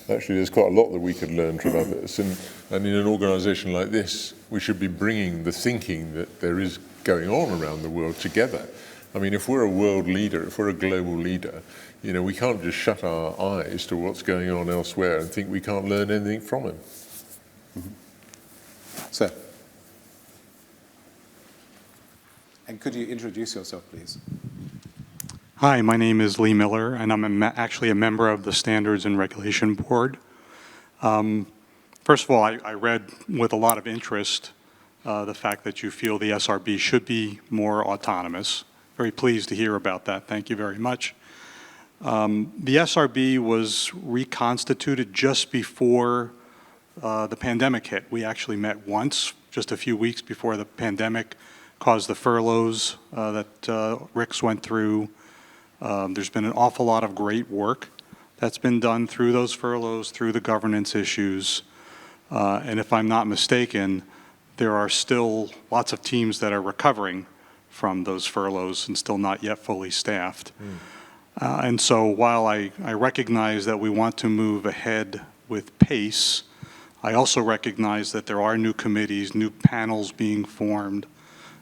Actually, there's quite a lot that we could learn from others. And in an organisation like this, we should be bringing the thinking that there is going on around the world together. I mean, if we're a world leader, if we're a global leader, you know, we can't just shut our eyes to what's going on elsewhere and think we can't learn anything from it. Mm-hmm. Sir. And could you introduce yourself, please? Hi, my name is Lee Miller, and I'm actually a member of the Standards and Regulation Board. First of all, I read with a lot of interest the fact that you feel the SRB should be more autonomous. Very pleased to hear about that. Thank you very much. The SRB was reconstituted just before the pandemic hit. We actually met once, just a few weeks before the pandemic caused the furloughs that RICS went through. There's been an awful lot of great work that's been done through those furloughs, through the governance issues. And if I'm not mistaken, there are still lots of teams that are recovering from those furloughs and still not yet fully staffed. And so while I recognize that we want to move ahead with pace, I also recognize that there are new committees, new panels being formed,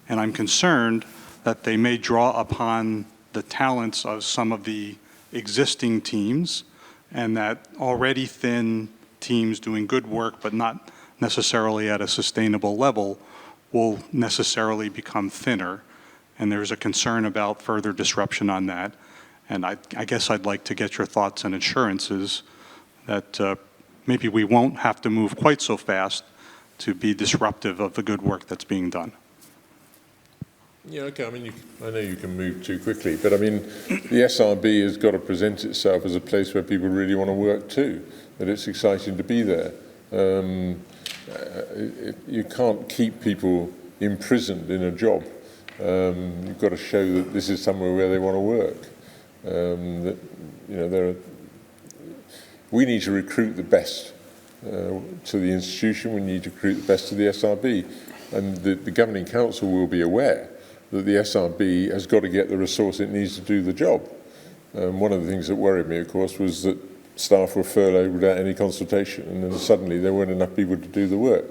and I'm concerned that they may draw upon the talents of some of the existing teams, and that already thin teams doing good work but not necessarily at a sustainable level will necessarily become thinner. And there's a concern about further disruption on that. And I guess I'd like to get your thoughts and assurances that maybe we won't have to move quite so fast to be disruptive of the good work that's being done. Yeah, okay, I mean, I know you can move too quickly, but I mean, the SRB has got to present itself as a place where people really want to work too, that it's exciting to be there. You can't keep people imprisoned in a job. You've got to show that this is somewhere where they want to work. That, you know, we need to recruit the best to the institution. We need to recruit the best to the SRB, and the governing council will be aware that the SRB has got to get the resource it needs to do the job. One of the things that worried me, of course, was that staff were furloughed without any consultation, and then suddenly there weren't enough people to do the work.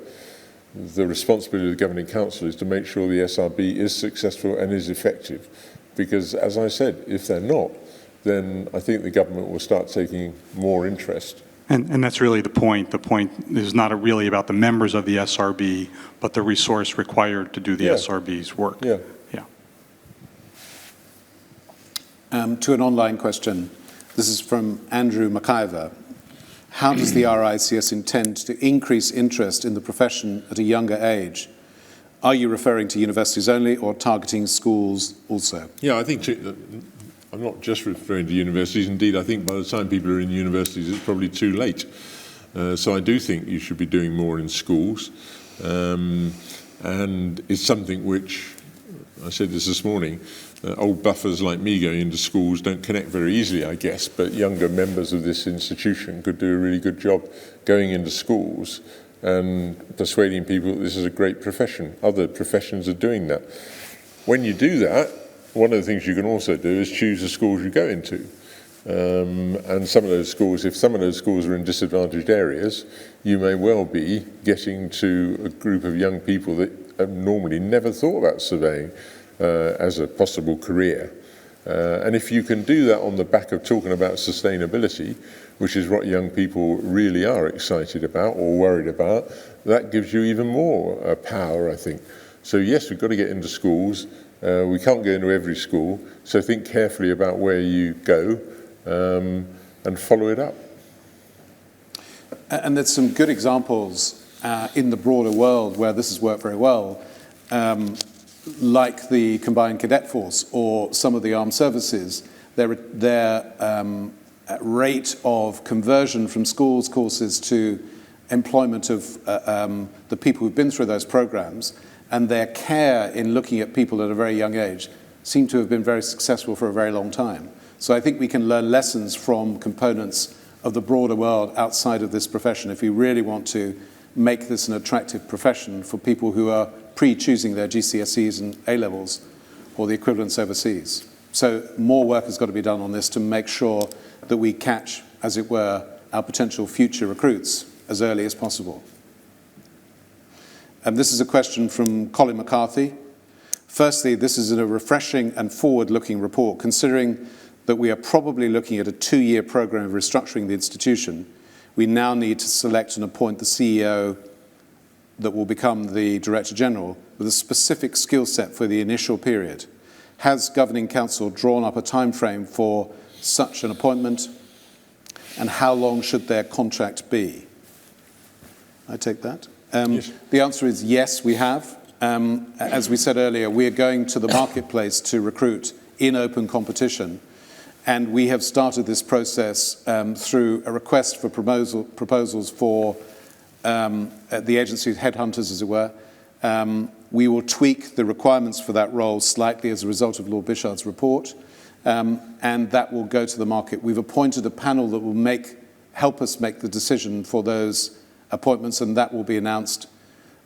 The responsibility of the governing council is to make sure the SRB is successful and is effective, because, as I said, if they're not, then I think the government will start taking more interest. And that's really the point. The point is not really about the members of the SRB, but the resource required to do the SRB's work. Yeah. To an online question. This is from Andrew McIver. How does the RICS intend to increase interest in the profession at a younger age? Are you referring to universities only or targeting schools also? Yeah, I think I'm not just referring to universities. Indeed, I think by the time people are in universities, it's probably too late. So I do think you should be doing more in schools. And it's something which, I said this morning, old buffers like me going into schools don't connect very easily, I guess, but younger members of this institution could do a really good job going into schools and persuading people that this is a great profession. Other professions are doing that. When you do that, one of the things you can also do is choose the schools you go into. And some of those schools, if some of those schools are in disadvantaged areas, you may well be getting to a group of young people that have normally never thought about surveying as a possible career. And if you can do that on the back of talking about sustainability, which is what young people really are excited about or worried about, that gives you even more power, I think. So yes, we've got to get into schools. We can't go into every school, so think carefully about where you go and follow it up. And there's some good examples in the broader world where this has worked very well, like the Combined Cadet Force or some of the armed services. Their rate of conversion from schools courses to employment of the people who've been through those programs and their care in looking at people at a very young age seem to have been very successful for a very long time. So I think we can learn lessons from components of the broader world outside of this profession if we really want to make this an attractive profession for people who are pre-choosing their GCSEs and A-levels or the equivalents overseas. So more work has got to be done on this to make sure that we catch, as it were, our potential future recruits as early as possible. And this is a question from Colin McCarthy. Firstly, this is a refreshing and forward-looking report, considering that we are probably looking at a 2-year program of restructuring the institution. We now need to select and appoint the CEO that will become the Director General with a specific skill set for the initial period. Has Governing Council drawn up a time frame for such an appointment, and how long should their contract be? I take that. Yes. The answer is yes, we have. As we said earlier, we are going to the marketplace to recruit in open competition, and we have started this process through a request for proposals for the agency's headhunters, as it were, We will tweak the requirements for that role slightly as a result of Lord Bichard's report, and that will go to the market. We've appointed a panel that will help us make the decision for those appointments, and that will be announced,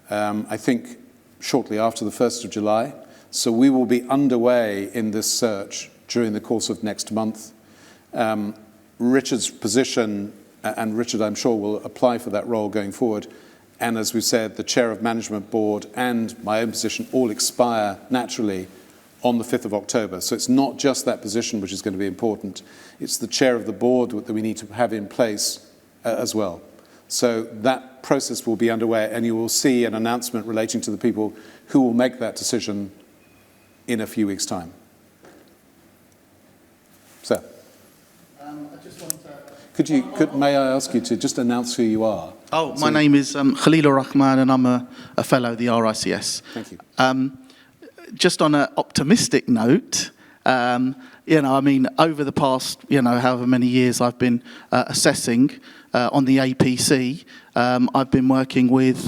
I think, shortly after the 1st of July. So we will be underway in this search during the course of next month. Richard's position, and Richard, I'm sure, will apply for that role going forward. And as we said, the chair of management board and my own position all expire naturally on the 5th of October. So it's not just that position which is going to be important. It's the chair of the board that we need to have in place as well. So that process will be underway, and you will see an announcement relating to the people who will make that decision in a few weeks' time. So, may I ask you to just announce who you are? Oh, my name is Khalilur Rahman, and I'm a fellow of the RICS. Thank you. Just on an optimistic note, over the past, however many years I've been assessing on the APC, I've been working with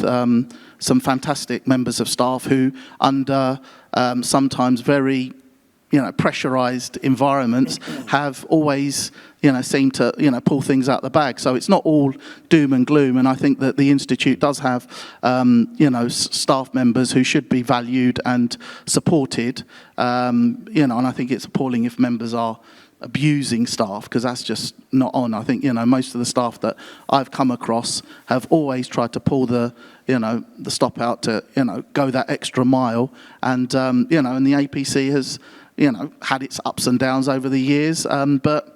some fantastic members of staff who, under sometimes very pressurized environments, have always seemed to pull things out the bag. So it's not all doom and gloom, and I think that the Institute does have staff members who should be valued and supported, and I think it's appalling if members are abusing staff, because that's just not on. I think most of the staff that I've come across have always tried to pull the stop out to go that extra mile, and and the APC has had its ups and downs over the years, but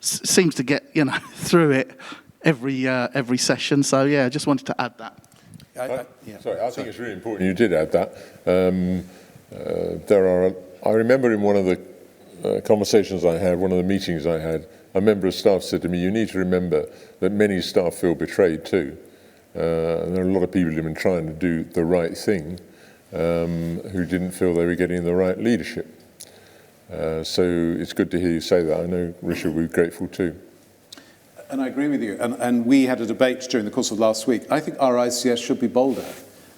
seems to get through it every session. So yeah, I just wanted to add that. I think it's really important you did add that. I remember in one of the conversations I had, one of the meetings I had, a member of staff said to me, "You need to remember that many staff feel betrayed too, and there are a lot of people who've been trying to do the right thing, who didn't feel they were getting the right leadership." So it's good to hear you say that. I know Richard will be grateful too. And I agree with you. And we had a debate during the course of last week. I think RICS should be bolder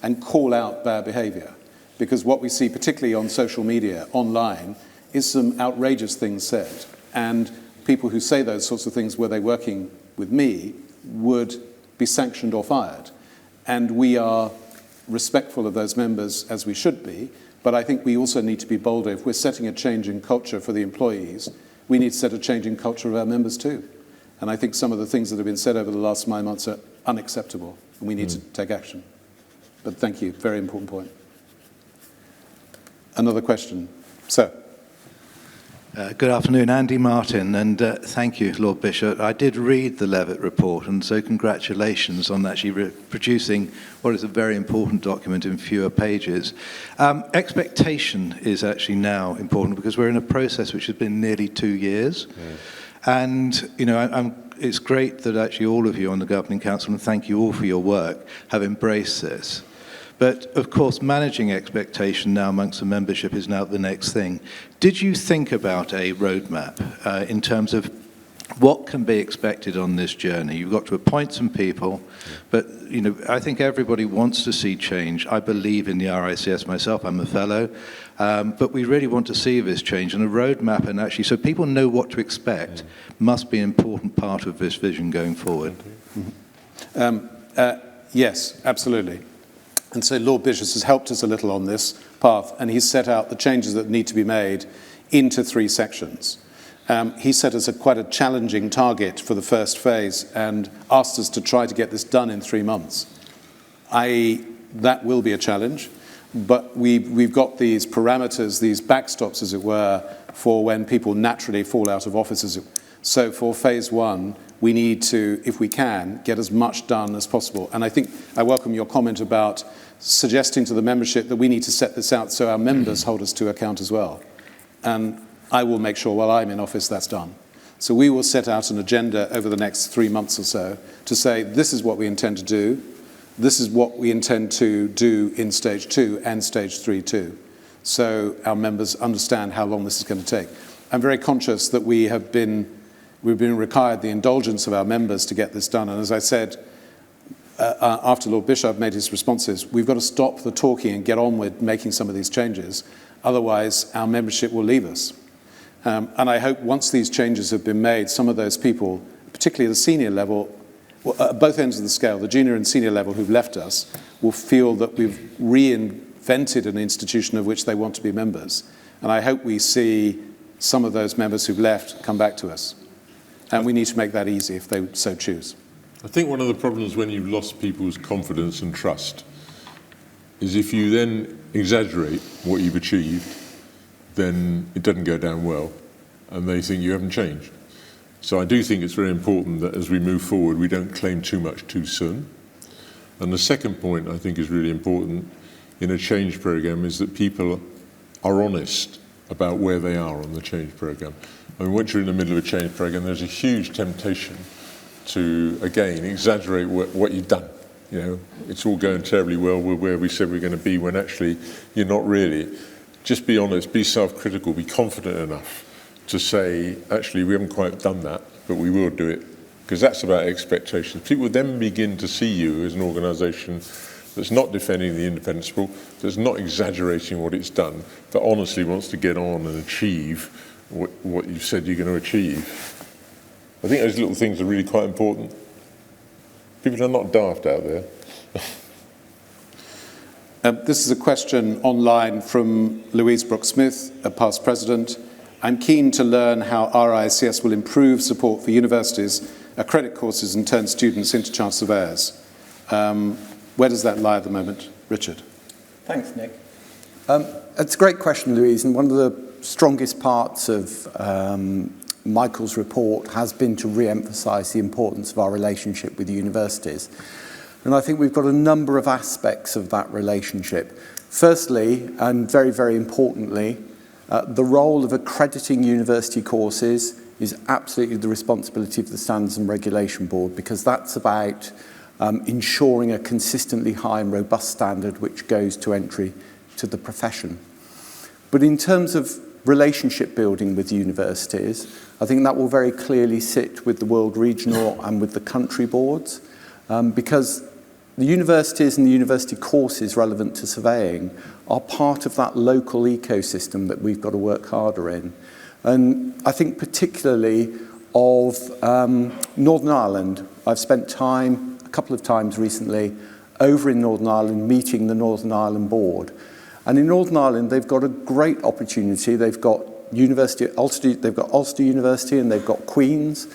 and call out bad behaviour, because what we see, particularly on social media, online, is some outrageous things said. And people who say those sorts of things, were they working with me, would be sanctioned or fired. And we are respectful of those members, as we should be. But I think we also need to be bolder. If we're setting a change in culture for the employees, we need to set a change in culture of our members too. And I think some of the things that have been said over the last 9 months are unacceptable, and we need to take action. But thank you, very important point. Another question, sir. Good afternoon, Andy Martin, and thank you, Lord Bichard. I did read the Levitt report, and so congratulations on actually producing what is a very important document in fewer pages. Expectation is actually now important, because we're in a process which has been nearly 2 years. And, it's great that actually all of you on the Governing Council, and thank you all for your work, have embraced this. But, of course, managing expectation now amongst the membership is now the next thing. Did you think about a roadmap in terms of what can be expected on this journey? You've got to appoint some people, but, I think everybody wants to see change. I believe in the RICS myself. I'm a fellow. But we really want to see this change. And a roadmap, and actually, so people know what to expect, must be an important part of this vision going forward. Yes, absolutely. And so Lord Bichard has helped us a little on this path, and he's set out the changes that need to be made into 3 sections. He set us quite a challenging target for the first phase and asked us to try to get this done in 3 months. That will be a challenge, but we've got these parameters, these backstops, as it were, for when people naturally fall out of offices. So for phase 1, we need to, if we can, get as much done as possible. And I think I welcome your comment about suggesting to the membership that we need to set this out so our members hold us to account as well. And I will make sure while I'm in office that's done. So we will set out an agenda over the next 3 months or so to say, this is what we intend to do, this is what we intend to do in stage 2 and stage 3 too. So our members understand how long this is going to take. I'm very conscious that we've been required the indulgence of our members to get this done. And as I said, after Lord Bichard made his responses, we've got to stop the talking and get on with making some of these changes. Otherwise, our membership will leave us. And I hope once these changes have been made, some of those people, particularly at the senior level, at both ends of the scale, the junior and senior level who've left us, will feel that we've reinvented an institution of which they want to be members. And I hope we see some of those members who've left come back to us. And we need to make that easy if they so choose. I think one of the problems when you've lost people's confidence and trust is if you then exaggerate what you've achieved, then it doesn't go down well, and they think you haven't changed. So I do think it's very important that as we move forward, we don't claim too much too soon. And the second point I think is really important in a change program is that people are honest about where they are on the change program. I mean, once you're in the middle of a change program, there's a huge temptation to, again, exaggerate what you've done. You know, it's all going terribly well, we're where we said we're going to be, when actually you're not really. Just be honest, be self-critical, be confident enough to say, actually, we haven't quite done that, but we will do it. Because that's about expectations. People then begin to see you as an organisation that's not defending the independence rule, that's not exaggerating what it's done, but honestly wants to get on and achieve what you've said you're going to achieve. I think those little things are really quite important. People are not daft out there. This is a question online from Louise Brooke-Smith, a past president. I'm keen to learn how RICS will improve support for universities, accredit courses and turn students into chartered surveyors. Where does that lie at the moment? Richard. Thanks, Nick. It's a great question, Louise, and one of the strongest parts of Michael's report has been to re-emphasise the importance of our relationship with universities. And I think we've got a number of aspects of that relationship. Firstly, and very, very importantly, the role of accrediting university courses is absolutely the responsibility of the Standards and Regulation Board, because that's about ensuring a consistently high and robust standard which goes to entry to the profession. But in terms of relationship building with universities, I think that will very clearly sit with the world regional and with the country boards, because the universities and the university courses relevant to surveying are part of that local ecosystem that we've got to work harder in. And I think particularly of Northern Ireland. I've spent time, a couple of times recently, over in Northern Ireland meeting the Northern Ireland Board. And in Northern Ireland, they've got a great opportunity. They've got they've got Ulster University and they've got Queen's.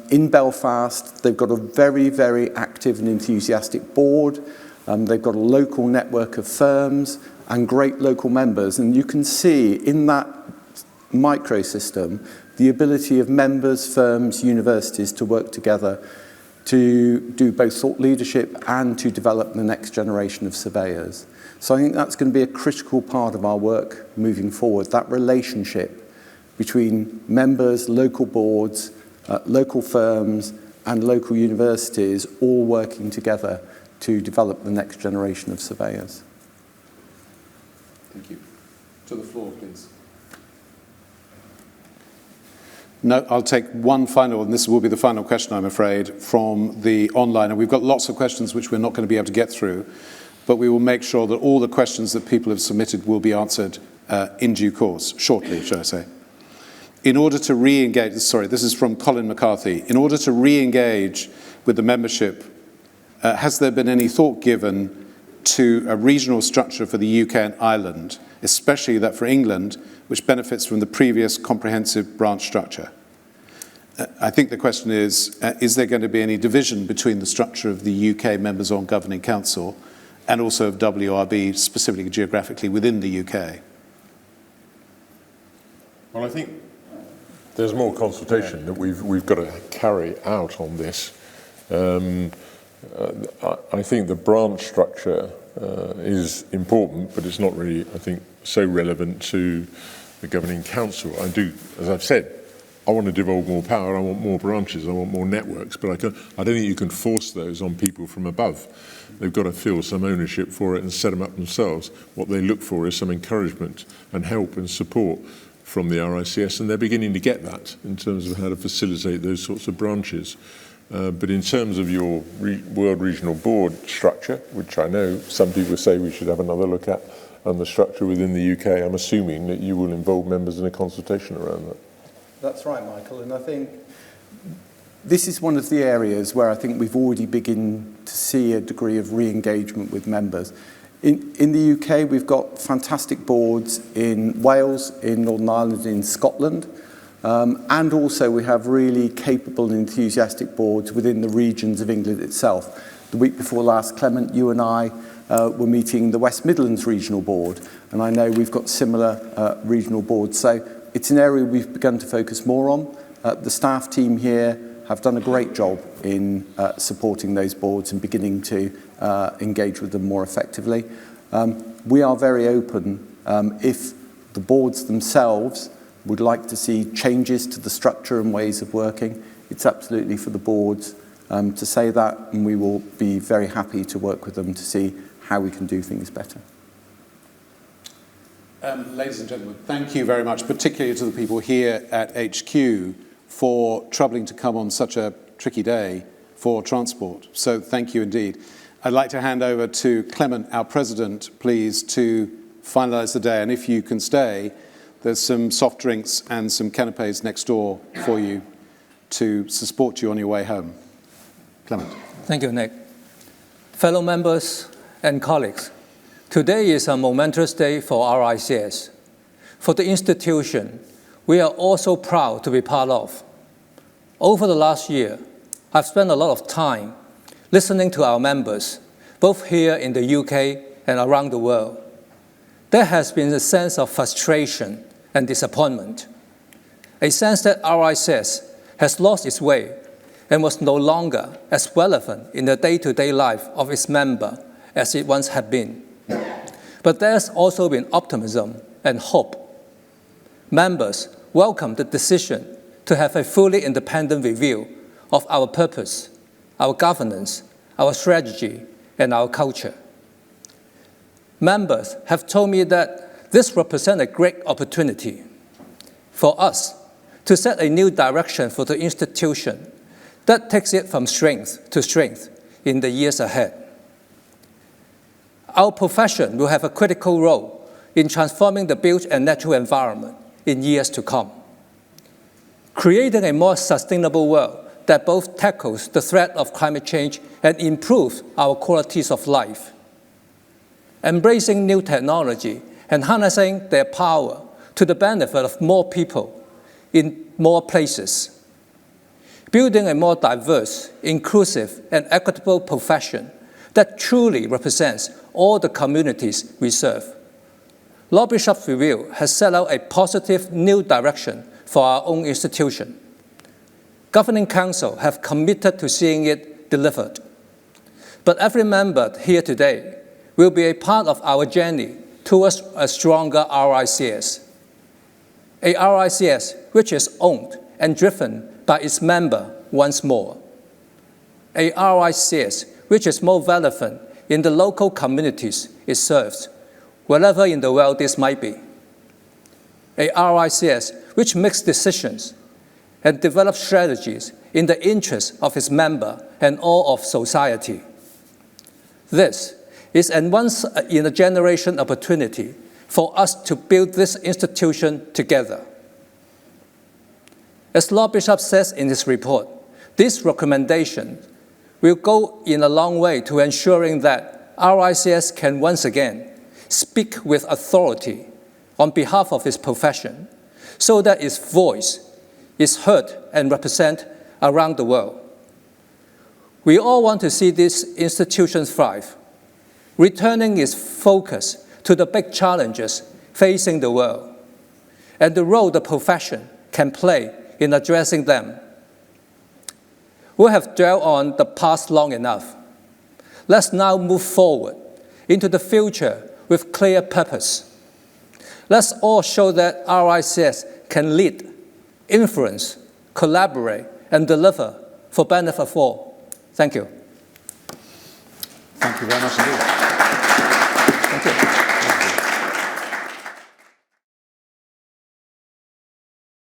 In Belfast, they've got a very, very active and enthusiastic board. They've got a local network of firms and great local members. And you can see in that microsystem the ability of members, firms, universities to work together to do both thought leadership and to develop the next generation of surveyors. So I think that's going to be a critical part of our work moving forward, that relationship between members, local boards, local firms and local universities all working together to develop the next generation of surveyors. Thank you. To the floor, please. No, I'll take one final, and this will be the final question, I'm afraid, from the online. And we've got lots of questions which we're not going to be able to get through, but we will make sure that all the questions that people have submitted will be answered in due course, shortly, shall I say. In order to re-engage, sorry, this is from Colin McCarthy. In order to re-engage with the membership, has there been any thought given to a regional structure for the UK and Ireland, especially that for England, which benefits from the previous comprehensive branch structure? I think the question is there going to be any division between the structure of the UK members on Governing Council and also of WRB, specifically geographically within the UK? Well, I think there's more consultation that we've got to carry out on this. I think the branch structure is important, but it's not really, I think, so relevant to the Governing Council. I do, as I've said, I want to devolve more power, I want more branches, I want more networks, but I don't think you can force those on people from above. They've got to feel some ownership for it and set them up themselves. What they look for is some encouragement and help and support from the RICS, and they're beginning to get that in terms of how to facilitate those sorts of branches. But in terms of your World Regional Board structure, which I know some people say we should have another look at, and the structure within the UK, I'm assuming that you will involve members in a consultation around that. That's right, Michael, and I think this is one of the areas where I think we've already begun to see a degree of re-engagement with members. In the UK, we've got fantastic boards in Wales, in Northern Ireland, in Scotland, and also we have really capable and enthusiastic boards within the regions of England itself. The week before last, Clement, you and I were meeting the West Midlands Regional Board, and I know we've got similar regional boards. So it's an area we've begun to focus more on. The staff team here have done a great job in supporting those boards and beginning to engage with them more effectively. We are very open if the boards themselves would like to see changes to the structure and ways of working. It's absolutely for the boards to say that, and we will be very happy to work with them to see how we can do things better. Ladies and gentlemen, thank you very much, particularly to the people here at HQ for troubling to come on such a tricky day for transport. So thank you indeed. I'd like to hand over to Clement, our president, please, to finalise the day. And if you can stay, there's some soft drinks and some canapes next door for you to support you on your way home. Clement. Thank you, Nick. Fellow members and colleagues, today is a momentous day for RICS. For the institution, we are also proud to be part of. Over the last year, I've spent a lot of time listening to our members, both here in the UK and around the world. There has been a sense of frustration and disappointment, a sense that RICS has lost its way and was no longer as relevant in the day-to-day life of its member as it once had been. But there's also been optimism and hope. Members welcome the decision to have a fully independent review of our purpose, our governance, our strategy, and our culture. Members have told me that this represents a great opportunity for us to set a new direction for the institution that takes it from strength to strength in the years ahead. Our profession will have a critical role in transforming the built and natural environment in years to come, creating a more sustainable world that both tackles the threat of climate change and improves our qualities of life, embracing new technology and harnessing their power to the benefit of more people in more places, building a more diverse, inclusive, and equitable profession that truly represents all the communities we serve. Lord Bishop's review has set out a positive new direction for our own institution. Governing Council have committed to seeing it delivered. But every member here today will be a part of our journey towards a stronger RICS. A RICS which is owned and driven by its member once more. A RICS which is more relevant in the local communities it serves, wherever in the world this might be. A RICS which makes decisions and develops strategies in the interest of its member and all of society. This is a once-in-a-generation opportunity for us to build this institution together. As Lord Bishop says in his report, this recommendation will go in a long way to ensuring that RICS can once again speak with authority on behalf of its profession so that its voice is heard and represented around the world. We all want to see this institution thrive, returning its focus to the big challenges facing the world and the role the profession can play in addressing them. We have dwelt on the past long enough. Let's now move forward into the future with clear purpose. Let's all show that RICS can lead, influence, collaborate, and deliver for benefit of all. Thank you. Thank you very much indeed.